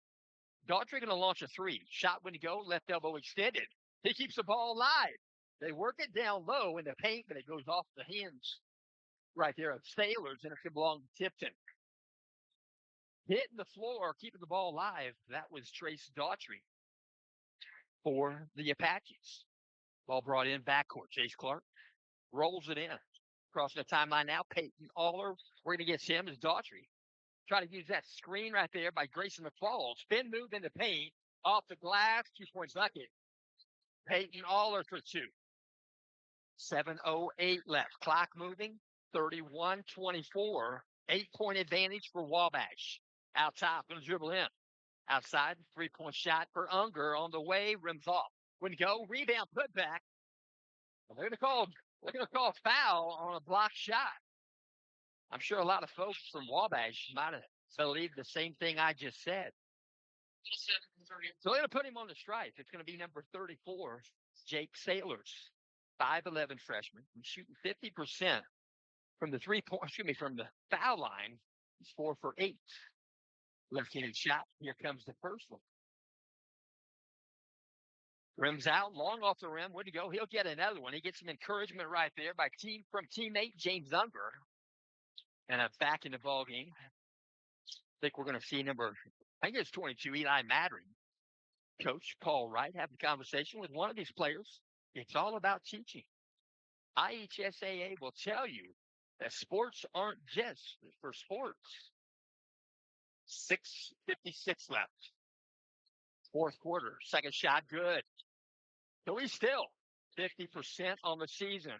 Daughtry going to launch a three. Shot when to go, left elbow extended. He keeps the ball alive. They work it down low in the paint, but it goes off the hands right there of Sailors, and it's going to belong to Tipton. Hitting the floor, keeping the ball alive. That was Trace Daughtry for the Apaches. Ball brought in backcourt. Chase Clark rolls it in. Crossing the timeline now. Peyton Aller. We're going to get him as Daughtry. Try to use that screen right there by Grayson McFall. Spin move in the paint. Off the glass. 2-point bucket. Peyton Aller for two. 7:08 left. Clock moving. 31-24. 8-point advantage for Wabash. Out top. Going to dribble in. Outside. 3-point shot for Unger on the way. Rims off. When to go. Rebound. Put back. They're going to call foul on a block shot. I'm sure a lot of folks from Wabash might have believed the same thing I just said. So they're going to put him on the stripe. It's going to be number 34, Jake Sailors, 5'11" freshman. He's shooting 50% from the from the foul line. He's 4 for 8. Left-handed shot. Here comes the first one. Rims out, long off the rim. Where'd he go? He'll get another one. He gets some encouragement right there from teammate James Unger. And back in the ball game. I think we're going to see I think it's 22, Eli Mattering. Coach Paul Wright having a conversation with one of these players. It's all about teaching. IHSAA will tell you that sports aren't just for sports. 6:56 left. Fourth quarter. Second shot, good. So he's still 50% on the season.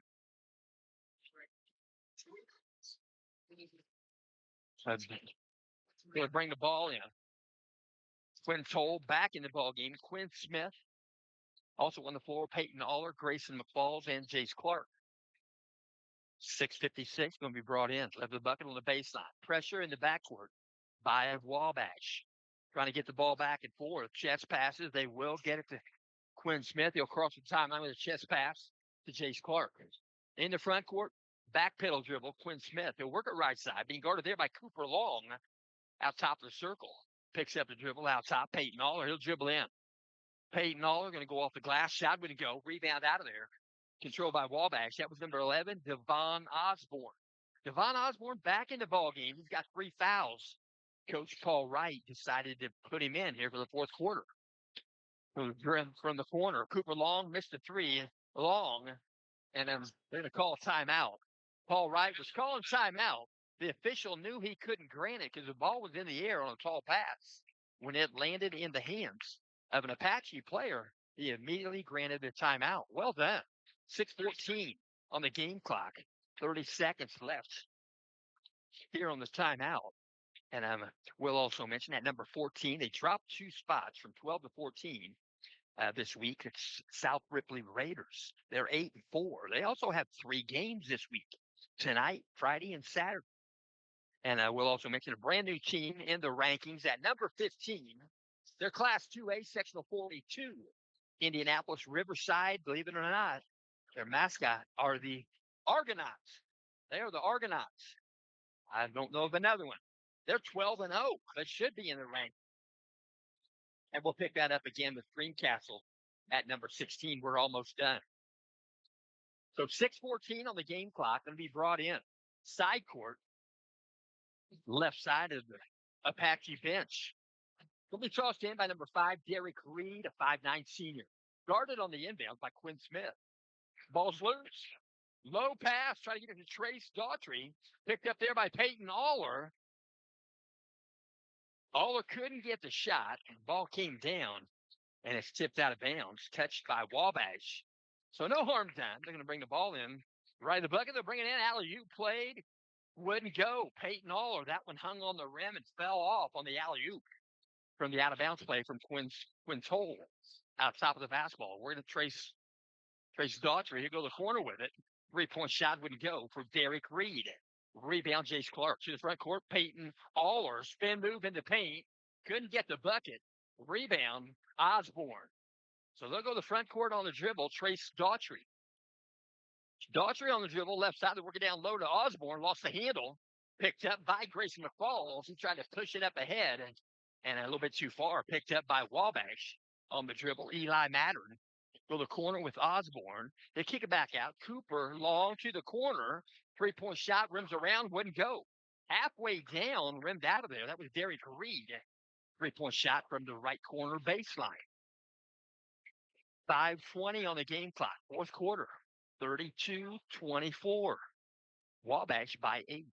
Going to bring the ball in. Quinn Toll back in the ball game. Quinn Smith also on the floor. Peyton Aller, Grayson McFalls, and Jace Clark. 6:56 going to be brought in. Left the bucket on the baseline. Pressure in the backcourt by Wabash. Trying to get the ball back and forth. Chest passes. They will get it to Quinn Smith. He'll cross the timeline with a chest pass to Jace Clark. In the front court, back pedal dribble. Quinn Smith. He'll work it right side. Being guarded there by Cooper Long out top of the circle. Picks up the dribble out top. Peyton Aller. He'll dribble in. Peyton Aller going to go off the glass. Shot going to go. Rebound out of there. Controlled by Wabash. That was number 11, Devon Osborne. Devon Osborne back in the ball game. He's got 3 fouls. Coach Paul Wright decided to put him in here for the fourth quarter. From the corner, Cooper Long missed a 3. Long, and they're going to call a timeout. Paul Wright was calling timeout. The official knew he couldn't grant it because the ball was in the air on a tall pass. When it landed in the hands of an Apache player, he immediately granted the timeout. Well done. 6:14 on the game clock. 30 seconds left here on the timeout. And we'll also mention at number 14, they dropped 2 spots from 12 to 14 this week. It's South Ripley Raiders. They're 8-4. They also have 3 games this week, tonight, Friday, and Saturday. And we'll also mention a brand new team in the rankings at number 15. They're Class 2A, Sectional 42. Indianapolis Riverside, believe it or not, their mascot are the Argonauts. They are the Argonauts. I don't know of another one. They're 12-0. They should be in the rank. And we'll pick that up again with Greencastle at number 16. We're almost done. So 6:14 on the game clock. Going to be brought in. Side court. Left side of the Apache bench. Will be tossed in by number 5, Derek Reed, a 5'9" senior. Guarded on the inbound by Quinn Smith. Ball's loose. Low pass. Try to get it to Trace Daughtry. Picked up there by Peyton Aller. Aller couldn't get the shot. The ball came down, and it's tipped out of bounds. Touched by Wabash. So no harm done. They're going to bring the ball in. Right in the bucket. They're bringing in. Alley-oop played. Wouldn't go. Peyton Aller. That one hung on the rim and fell off on the alley-oop. from the out-of-bounds play from Quinn's hole out top of the basketball. We're going to trace Daughtry. He'll go to the corner with it. Three-point shot wouldn't go for Derek Reed. Rebound, Jace Clark to the front court. Peyton Aller, spin move into paint. Couldn't get the bucket. Rebound, Osborne. So they'll go to the front court on the dribble. Trace Daughtry. Daughtry on the dribble, left side. They're working down low to Osborne. Lost the handle. Picked up by Grayson McFalls. He tried to push it up ahead and a little bit too far. Picked up by Wabash on the dribble. Eli Mattern. Go to the corner with Osborne. They kick it back out. Cooper long to the corner. Three-point shot, rims around, wouldn't go. Halfway down, rimmed out of there. That was Derek Reed. Three-point shot from the right corner baseline. 5:20 on the game clock. Fourth quarter. 32-24. Wabash by 8.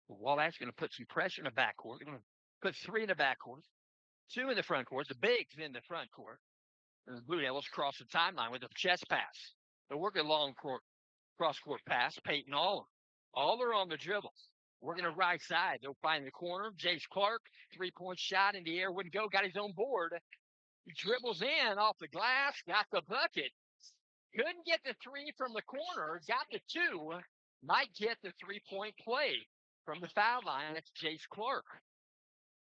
Wabash going to put some pressure in the backcourt. They're going to put 3 in the backcourt, 2 in the front court. The bigs in the front court. And the Blue Devils cross the timeline with a chest pass. They're working long court, cross-court pass. Peyton Aller. Aller on the dribble. Working the right side. They'll find the corner. Jace Clark, three-point shot in the air. Wouldn't go. Got his own board. He dribbles in off the glass. Got the bucket. Couldn't get the 3 from the corner. Got the 2. Might get the 3-point play from the foul line. That's Jace Clark.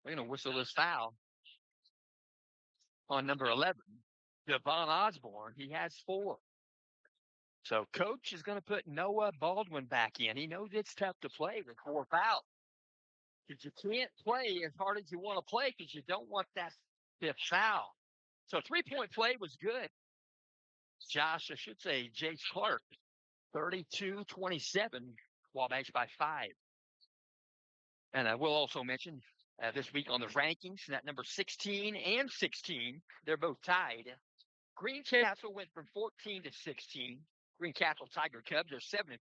They're going to whistle this foul on number 11. Devon Osborne, he has 4. So coach is going to put Noah Baldwin back in. He knows it's tough to play with 4 fouls. Because you can't play as hard as you want to play because you don't want that 5th foul. So 3-point play was good. Jace Clark, 32-27, Wabash by 5. And I will also mention this week on the rankings, that number 16 and 16, they're both tied. Greencastle went from 14 to 16. Greencastle Tiger Cubs are 7-3.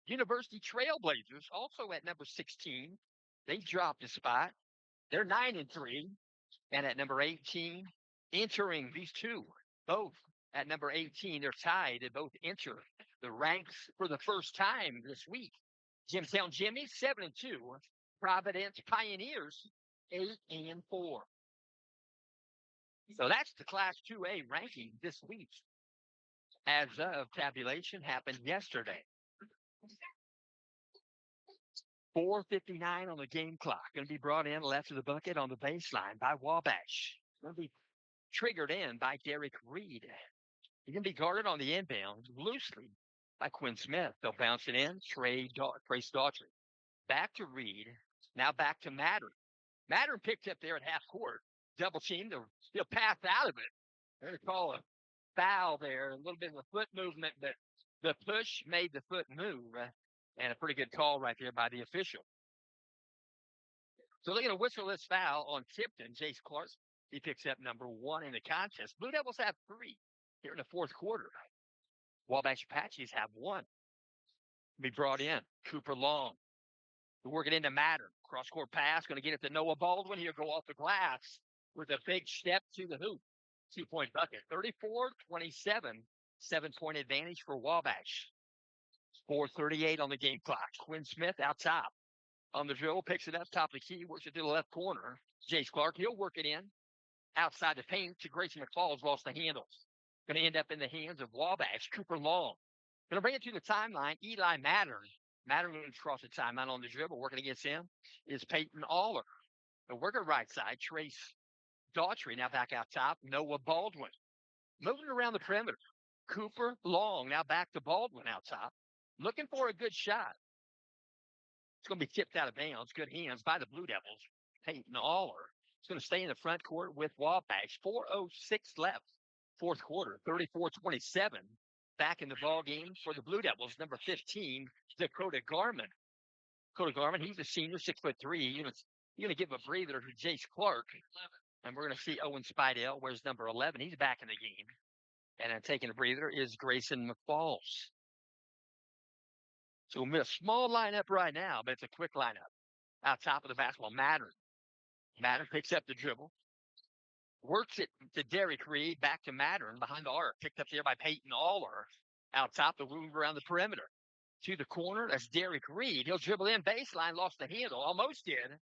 University Trailblazers also at number 16. They dropped a spot. They're 9-3. And at number 18, entering these two, both at number 18, they're tied. They both enter the ranks for the first time this week. Jimtown Jimmy, 7-2. Providence Pioneers, 8-4. So that's the Class 2A ranking this week. As of tabulation happened yesterday. 4:59 on the game clock. Going to be brought in left of the bucket on the baseline by Wabash. Going to be triggered in by Derek Reed. He's going to be guarded on the inbound loosely by Quinn Smith. They'll bounce it in. Trace Daughtry. Back to Reed. Now back to Mattern. Mattern picked up there at half court. Double team. They'll pass out of it. They're going to call a foul there. A little bit of a foot movement, but the push made the foot move. And a pretty good call right there by the official. So they're going to whistle this foul on Tipton. Jace Clark, he picks up number 1 in the contest. Blue Devils have 3 here in the fourth quarter. Wabash Apaches have 1. Be brought in. Cooper Long. They're working into Mattern. Cross-court pass. Going to get it to Noah Baldwin. He'll go off the glass with a big step to the hoop. 2-point bucket. 34-27. 7-point advantage for Wabash. 4:38 on the game clock. Quinn Smith out top. On the dribble, picks it up, top of the key, works it to the left corner. Jace Clark, he'll work it in. Outside the paint to Grayson McFalls, lost the handles. Going to end up in the hands of Wabash. Cooper Long. Going to bring it to the timeline. Eli Mattern. Mattern going to cross the timeline on the dribble. Working against him is Peyton Aller. The worker right side, Trace Daughtry, now back out top. Noah Baldwin. Moving around the perimeter. Cooper Long, now back to Baldwin out top. Looking for a good shot. It's going to be tipped out of bounds. Good hands by the Blue Devils. Peyton Aller. It's going to stay in the front court with Wabash. 4:06 left. Fourth quarter. 34-27. Back in the ball game for the Blue Devils. Number 15, Dakota Garman. Dakota Garman, he's a senior, 6'3". You're going to give a breather to Jace Clark. And we're going to see Owen Spidell, where's number 11. He's back in the game. And then taking a breather is Grayson McFalls. So we'll a small lineup right now, but it's a quick lineup. Out top of the basketball, Mattern. Mattern picks up the dribble. Works it to Derek Reed, back to Mattern, behind the arc. Picked up there by Peyton Aller. Out top, the move around the perimeter. To the corner, that's Derek Reed. He'll dribble in baseline, lost the handle, almost did.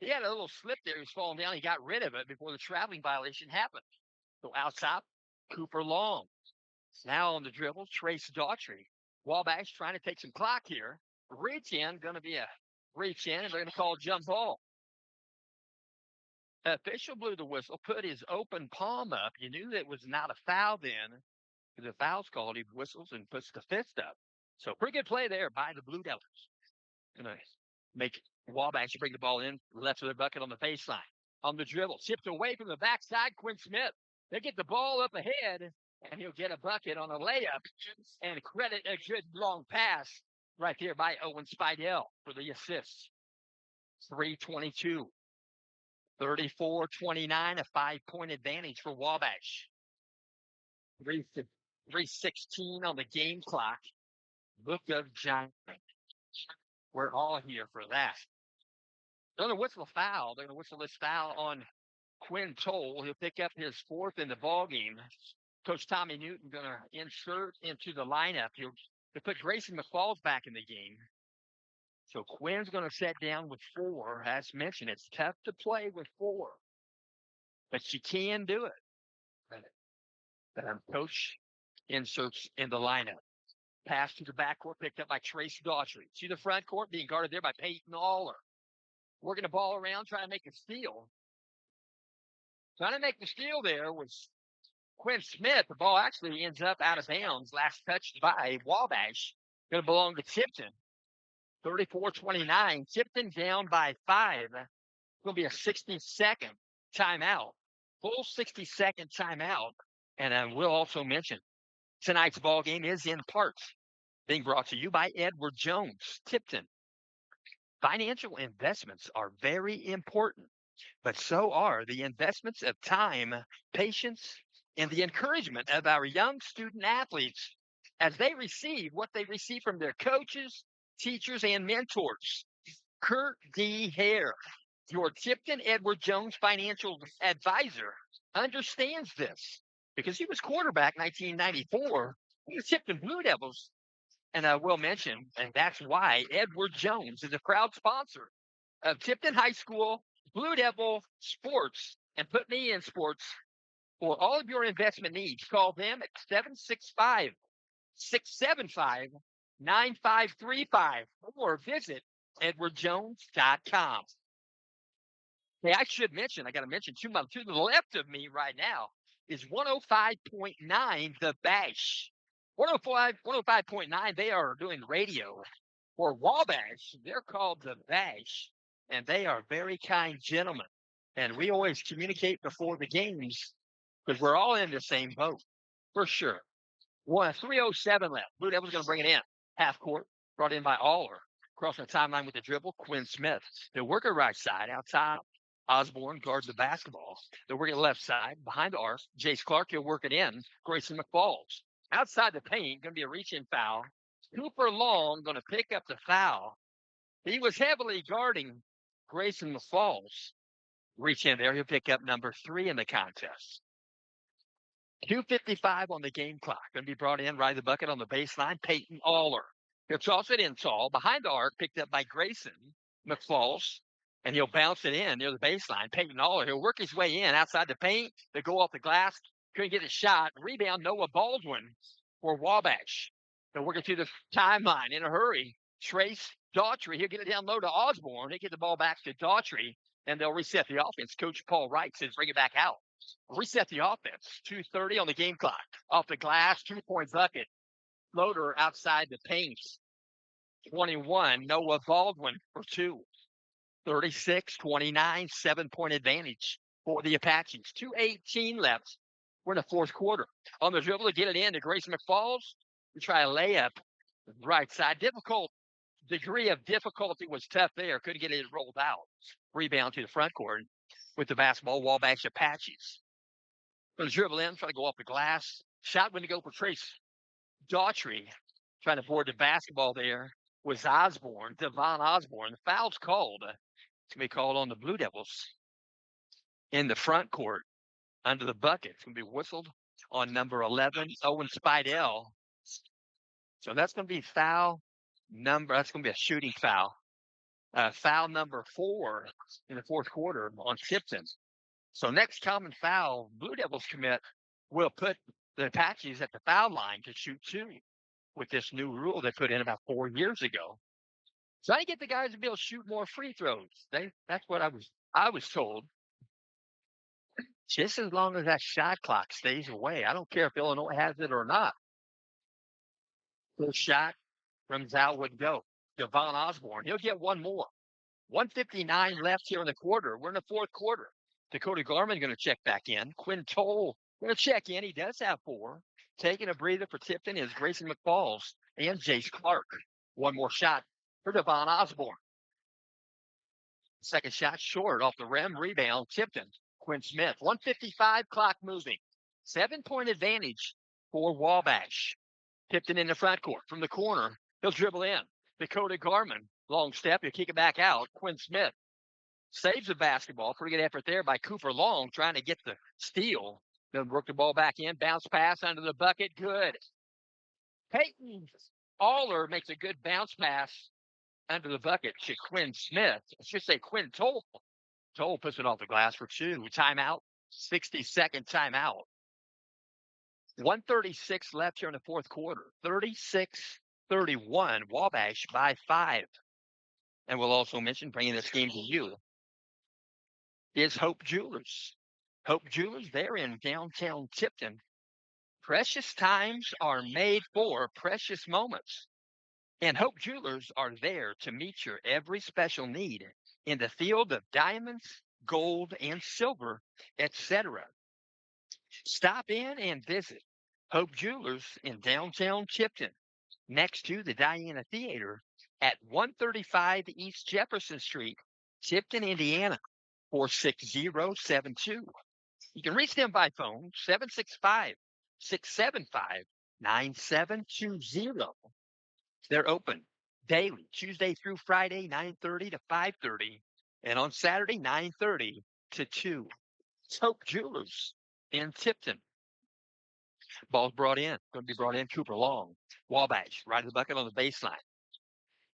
He had a little slip there. He was falling down. He got rid of it before the traveling violation happened. So outside, Cooper Long. Now on the dribble, Trace Daughtry. Wabash trying to take some clock here. Reach in, going to be a reach in, and they're going to call jump ball. Official blew the whistle, put his open palm up. You knew that was not a foul then. The foul's called. He whistles and puts the fist up. So pretty good play there by the Blue Devils. Going to make Wabash bring the ball in, left of their bucket on the baseline. On the dribble, chipped away from the backside, Quinn Smith. They get the ball up ahead, and he'll get a bucket on a layup and credit a good long pass right there by Owen Spidell for the assist. 3:22. 34-29, a 5-point advantage for Wabash. 3:16 on the game clock. Book of Giants. We're all here for that. They're going to whistle a foul. They're going to whistle this foul on Quinn Toll. He'll pick up his fourth in the ball game. Coach Tommy Newton going to insert into the lineup. He'll put Grayson McFalls back in the game. So Quinn's going to set down with 4. As mentioned, it's tough to play with 4, but she can do it. Coach inserts in the lineup. Pass to the backcourt, picked up by Trace Daughtry. To the front court, being guarded there by Peyton Aller. Working the ball around, trying to make a steal. Trying to make the steal there was Quinn Smith. The ball actually ends up out of bounds. Last touched by Wabash. Going to belong to Tipton. 34-29. Tipton down by 5. It's going to be a 60-second timeout. Full 60-second timeout. And we'll also mention tonight's ball game is in part being brought to you by Edward Jones, Tipton. Financial investments are very important, but so are the investments of time, patience, and the encouragement of our young student athletes as they receive what they receive from their coaches, teachers, and mentors. Kurt D. Hare, your Tipton Edward Jones financial advisor, understands this because he was quarterback 1994 for the Tipton Blue Devils. And I will mention, and that's why Edward Jones is a proud sponsor of Tipton High School Blue Devil Sports, and put me in sports for all of your investment needs. Call them at 765-675-9535 or visit edwardjones.com. Hey, I should mention, I got to mention, to the left of me right now is 105.9 The Bash. 105.9, they are doing radio for Wabash. They're called The Bash, and they are very kind gentlemen. And we always communicate before the games because we're all in the same boat, for sure. 3:07 left. Blue Devils going to bring it in. Half court, brought in by Aller. Crossing the timeline with the dribble, Quinn Smith. They'll work it right side, outside. Osborne guards the basketball. They'll work it left side, behind the arc. Jace Clark, he'll work it in. Grayson McFalls. Outside the paint, going to be a reach-in foul. Cooper Long going to pick up the foul. He was heavily guarding Grayson McFalls. Reach in there, he'll pick up number 3 in the contest. 2:55 on the game clock. Going to be brought in right the bucket on the baseline. Peyton Aller. He'll toss it in tall. Behind the arc, picked up by Grayson McFalls. And he'll bounce it in near the baseline. Peyton Aller, he'll work his way in outside the paint. They go off the glass. Couldn't get a shot. Rebound, Noah Baldwin for Wabash. They'll work it through the timeline in a hurry. Trace Daughtry, he'll get it down low to Osborne. He'll get the ball back to Daughtry, and they'll reset the offense. Coach Paul Wright says bring it back out. Reset the offense. 2:30 on the game clock. Off the glass, 2-point bucket. Floater outside the paint. 21, Noah Baldwin for 2. 36-29, 7-point advantage for the Apaches. 2:18 left. We're in the fourth quarter. On the dribble to get it in to Grayson McFalls. We try a layup. Right side. Degree of difficulty was tough there. Couldn't get it rolled out. Rebound to the front court with the basketball. Wabash Apaches. Going to dribble in, try to go off the glass. Shot when to go for Trace Daughtry. Trying to board the basketball there was Osborne, Devon Osborne. The foul's called. It's going to be called on the Blue Devils in the front court under the bucket. It's going to be whistled on number 11, Owen Spidell. So that's going to be foul number. That's going to be a shooting foul. foul number 4 in the fourth quarter on Tipton. So next common foul Blue Devils commit will put the Apaches at the foul line to shoot 2 with this new rule they put in about 4 years ago. So I get the guys to be able to shoot more free throws. That's what I was told. Just as long as that shot clock stays away. I don't care if Illinois has it or not. First shot from Zal would go. Devon Osborne. He'll get one more. 1:59 left here in the quarter. We're in the fourth quarter. Dakota Garman going to check back in. Quinn Toll going to check in. He does have 4. Taking a breather for Tipton is Grayson McFalls and Jace Clark. One more shot for Devon Osborne. Second shot short off the rim. Rebound, Tipton. Quinn Smith. 1:55 clock moving. 7-point advantage for Wabash. Tipton in the front court from the corner. He'll dribble in. Dakota Garman. Long step. He'll kick it back out. Quinn Smith saves the basketball. Pretty good effort there by Cooper Long trying to get the steal. They'll work the ball back in. Bounce pass under the bucket. Good. Peyton Aller makes a good bounce pass under the bucket to Quinn Smith. I should say Quinn Toll. Toll puts it off the glass for 2. Timeout. 60-second timeout. 1:36 left here in the fourth quarter. 36-31. Wabash by 5. And we'll also mention, bringing this game to you, is Hope Jewelers. Hope Jewelers, they're in downtown Tipton. Precious times are made for precious moments. And Hope Jewelers are there to meet your every special need in the field of diamonds, gold, and silver, etc. Stop in and visit Hope Jewelers in downtown Tipton, next to the Diana Theater at 135 East Jefferson Street, Tipton, Indiana, 46072. You can reach them by phone, 765-675-9720. They're open daily, Tuesday through Friday, 9:30 to 5:30, and on Saturday, 9:30 to 2. It's Hope Jewelers in Tipton. Ball's brought in. Going to be brought in. Cooper Long. Wabash, right of the bucket on the baseline.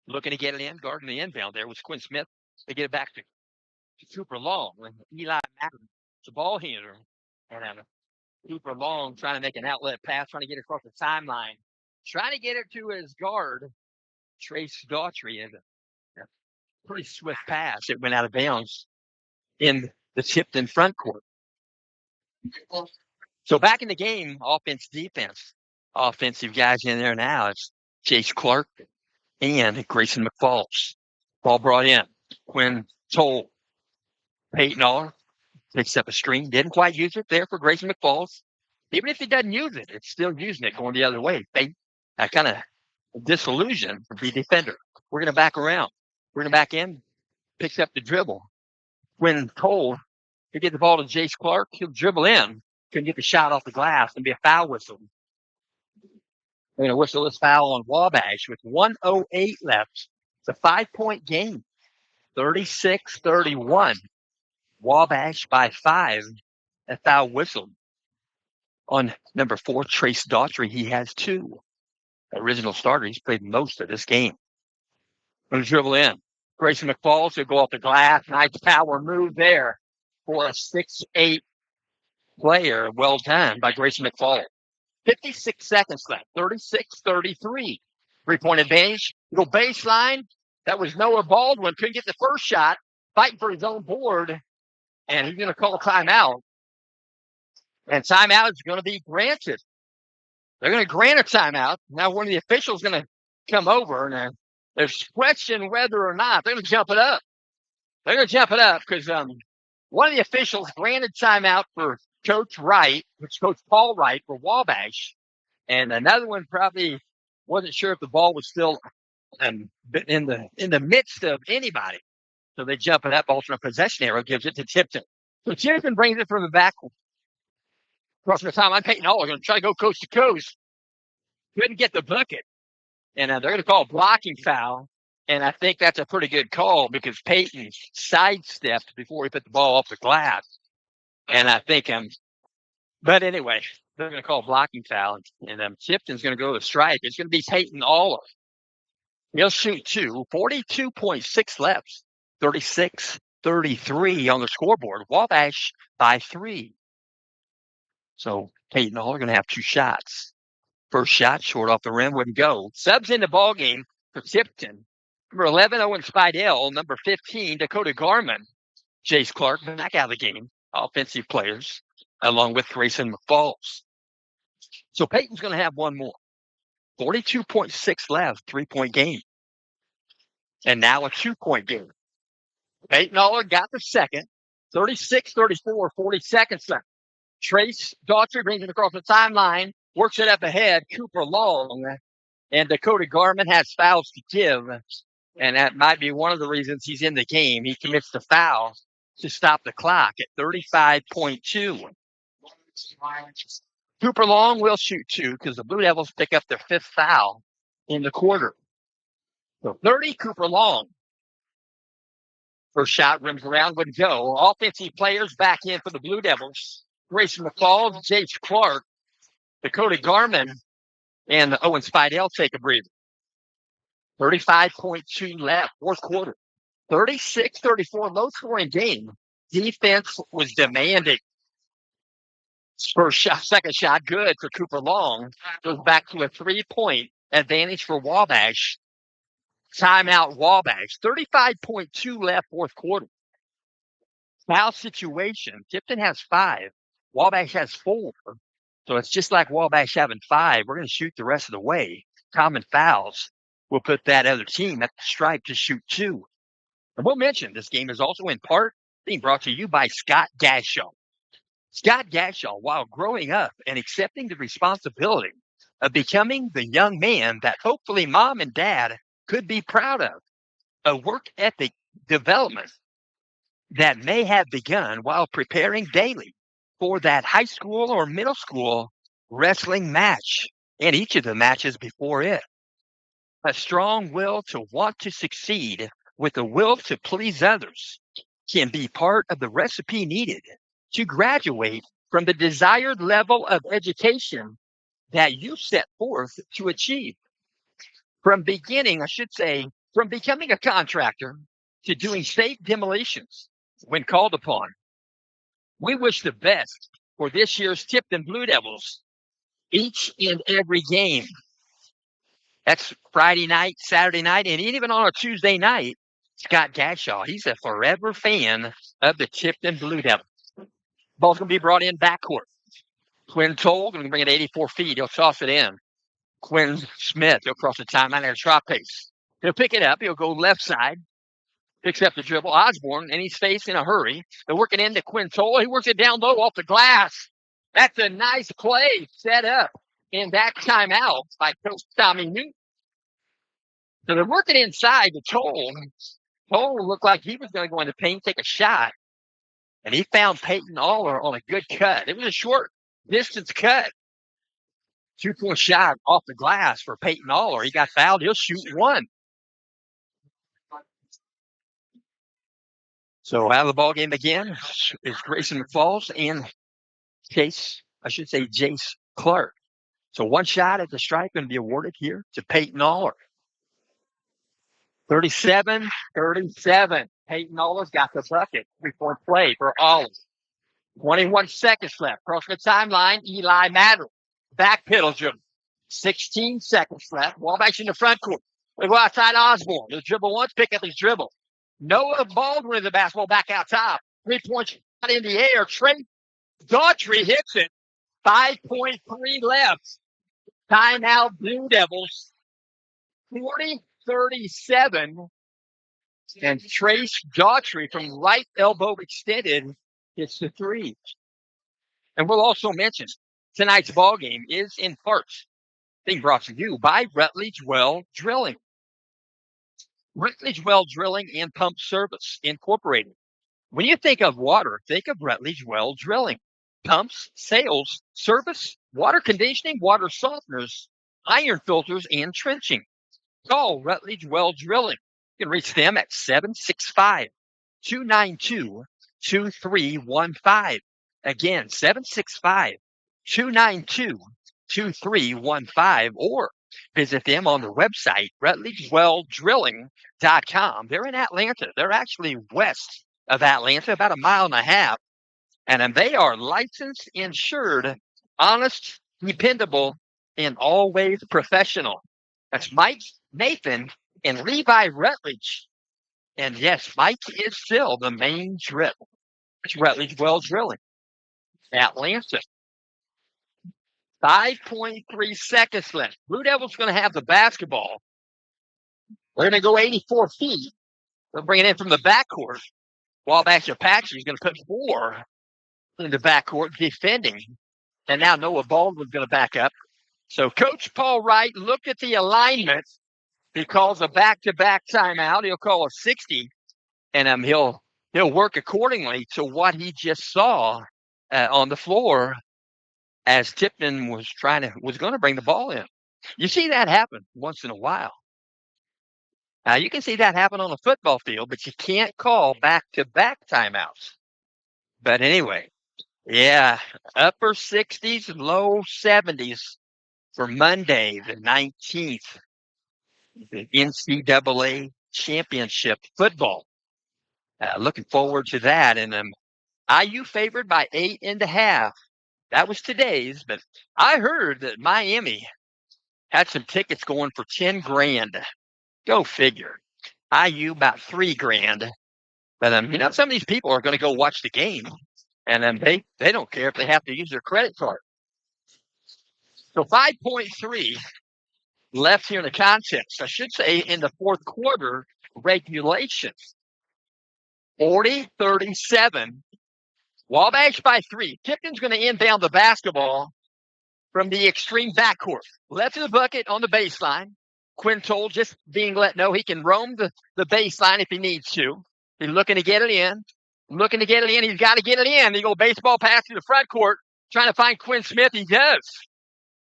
Looking to get it in. Guarding the inbound there was Quinn Smith. They get it back to Cooper Long. Eli Madden, the ball handler. And Cooper Long trying to make an outlet pass, trying to get across the timeline. Trying to get it to his guard, Trace Daughtry. And a pretty swift pass. It went out of bounds in the Tipton front court. So back in the game, offense, defense. Offensive guys in there now. It's Jace Clark and Grayson McFalls. Ball brought in. Quinn Toll. Peyton Aller picks up a screen. Didn't quite use it there for Grayson McFalls. Even if he doesn't use it, it's still using it going the other way. That kind of disillusion for the defender. We're going to back around. We're going to back in. Picks up the dribble. Quinn Toll, he'll get the ball to Jace Clark. He'll dribble in. Couldn't get the shot off the glass and be a foul whistle. They're going to whistle this foul on Wabash with 1:08 left. It's a 5-point game. 36-31. Wabash by 5. A foul whistled on number 4, Trace Daughtry. He has 2. Original starter. He's played most of this game. Going to dribble in. Grayson McFalls will go off the glass. Nice power move there for a 6'8" player. Well done by Grayson McFalls. 56 seconds left. 36-33. 3-point advantage. Go baseline. That was Noah Baldwin. Couldn't get the first shot. Fighting for his own board. And he's going to call timeout. And timeout is going to be granted. They're going to grant a timeout. Now one of the officials is going to come over. And there's question whether or not they're going to jump it up. They're going to jump it up because one of the officials granted timeout for Coach Wright, which is Coach Paul Wright for Wabash. And another one probably wasn't sure if the ball was still in the midst of anybody. So they jump it up. Alternate possession arrow gives it to Tipton. So Tipton brings it from the back. Crossing the timeline, Peyton Aller going to try to go coast to coast. Couldn't get the bucket. And they're going to call a blocking foul. And I think that's a pretty good call because Peyton sidestepped before he put the ball off the glass. And I think but anyway, they're going to call a blocking foul. And Tipton's going to go to strike. It's going to be Peyton Aller. He'll shoot two. 42.6 left. 36-33 on the scoreboard. Wabash by 3. So Peyton Hall are going to have 2 shots. First shot, short off the rim, wouldn't go. Subs in the ballgame for Tipton. Number 11, Owen Spidell. Number 15, Dakota Garman. Jace Clark back out of the game. Offensive players, along with Grayson McFalls. So Peyton's going to have one more. 42.6 left, 3-point game. And now a 2-point game. Peyton Aller got the second. 36-34, 40 seconds left. Trace Daughtry brings it across the timeline, works it up ahead. Cooper Long and Dakota Garman has fouls to give. And that might be one of the reasons he's in the game. He commits the foul to stop the clock at 35.2. Cooper Long will shoot 2 because the Blue Devils pick up their 5th foul in the quarter. So 30, Cooper Long. First shot rims around, wouldn't go. Offensive players back in for the Blue Devils. Grayson McFalls, Jace Clark, Dakota Garman, and Owen Spidell take a breather. 35.2 left, fourth quarter. 36-34, low-scoring game. Defense was demanding. First shot, second shot, good for Cooper Long. Goes back to a 3-point advantage for Wabash. Timeout Wabash. 35.2 left, fourth quarter. Foul situation. Tipton has 5. Wabash has 4. So it's just like Wabash having 5. We're going to shoot the rest of the way. Common fouls will put that other team at the stripe to shoot 2. And we'll mention this game is also in part being brought to you by Scott Gashaw. Scott Gashaw, while growing up and accepting the responsibility of becoming the young man that hopefully mom and dad could be proud of, a work ethic development that may have begun while preparing daily for that high school or middle school wrestling match and each of the matches before it. A strong will to want to succeed with a will to please others can be part of the recipe needed to graduate from the desired level of education that you set forth to achieve. From becoming a contractor to doing safe demolitions when called upon. We wish the best for this year's Tipton Blue Devils each and every game. That's Friday night, Saturday night, and even on a Tuesday night. Scott Gashaw, he's a forever fan of the Tipton Blue Devils. Ball's going to be brought in backcourt. Quinn Toll going to bring it 84 feet. He'll toss it in. Quinn Smith, he'll cross the timeline at a drop pace. He'll pick it up. He'll go left side. Picks up the dribble. Osborne, and he's facing a hurry. They're working into Quinn Toll. He works it down low off the glass. That's a nice play set up in that timeout by Coach Tommy Newton. So they're working inside to Toll. Toll looked like he was going to go into paint, take a shot. And he found Peyton Aller on a good cut. It was a short distance cut. 2-point shot off the glass for Peyton Aller. He got fouled. He'll shoot 1. So out of the ball game again is Grayson McFalls and Jace Clark. So 1 shot at the stripe going to be awarded here to Peyton Aller. 37-37. Peyton Aller's got the bucket. 3-point play for Aller. 21 seconds left. Cross the timeline. Eli Matter. Back pedal dribble. 16 seconds left. Wabash in the front court. They go outside Osborne. He'll dribble once, pick up his dribble. Noah Baldwin in the basketball back out top. 3-point shot in the air. Trey Daughtry hits it. 5.3 left. Timeout Blue Devils. 40-37. And Trace Daughtry from right elbow extended hits the 3. And we'll also mention tonight's ball game is in part being brought to you by Rutledge Well Drilling. Rutledge Well Drilling and Pump Service Incorporated. When you think of water, think of Rutledge Well Drilling. Pumps, sales, service, water conditioning, water softeners, iron filters, and trenching. Call Rutledge Well Drilling. You can reach them at 765-292-2315. Again, 765-292-2315 or visit them on their website, RutledgeWellDrilling.com. They're in Atlanta. They're actually west of Atlanta, about a mile and a half. And they are licensed, insured, honest, dependable, and always professional. That's Mike, Nathan, and Levi Rutledge. And yes, Mike is still the main drip. It's Rutledge Well Drilling. Atlanta. 5.3 seconds left. Blue Devils going to have the basketball. They're going to go 84 feet. They'll bring it in from the backcourt. Wabash Apache is going to put 4 in the backcourt defending. And now Noah Baldwin's going to back up. So Coach Paul Wright looked at the alignment. He calls a back-to-back timeout. He'll call a 60, and he'll work accordingly to what he just saw on the floor as Tipton was going to bring the ball in. You see that happen once in a while. You can see that happen on a football field, but you can't call back-to-back timeouts. But anyway, yeah, upper 60s and low 70s for Monday, the 19th, the NCAA championship football. Looking forward to that. And IU favored by 8.5. That was today's, but I heard that Miami had some tickets going for $10,000. Go figure. IU about $3,000. But some of these people are going to go watch the game, and they don't care if they have to use their credit card. So 5.3 left here in the contest. I should say in the fourth quarter regulation. 40-37. Wabash by 3. Tipton's going to inbound the basketball from the extreme backcourt. Left of the bucket on the baseline. Quintal just being let know he can roam the baseline if he needs to. He's looking to get it in. He's got to get it in. He go baseball pass to the front court, trying to find Quinn Smith. He does.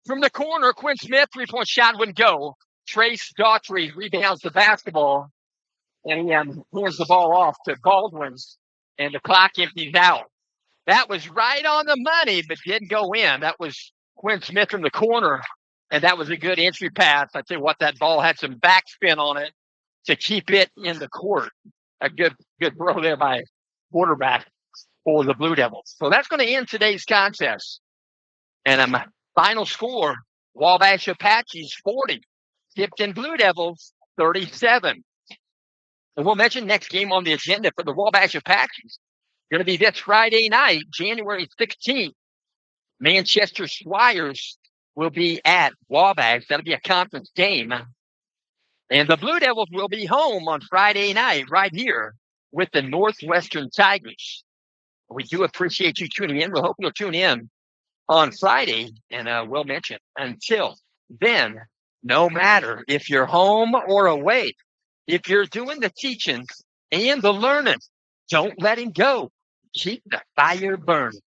From the corner, Quinn Smith, 3-point shot wouldn't go. Trace Daughtry rebounds the basketball, and he hands the ball off to Baldwin, and the clock empties out. That was right on the money, but didn't go in. That was Quinn Smith from the corner, and that was a good entry pass. I tell you what, that ball had some backspin on it to keep it in the court. A good throw there by quarterback for the Blue Devils. So that's going to end today's contest. And final score, Wabash Apaches 40, Tipton Blue Devils 37. And we'll mention next game on the agenda for the Wabash Apaches. Going to be this Friday night, January 16th. Manchester Squires will be at Wabash. That'll be a conference game. And the Blue Devils will be home on Friday night right here with the Northwestern Tigers. We do appreciate you tuning in. We'll hope you'll tune in on Friday. And we'll mention until then, no matter if you're home or away, if you're doing the teaching and the learning, don't let him go. Keep the fire burning.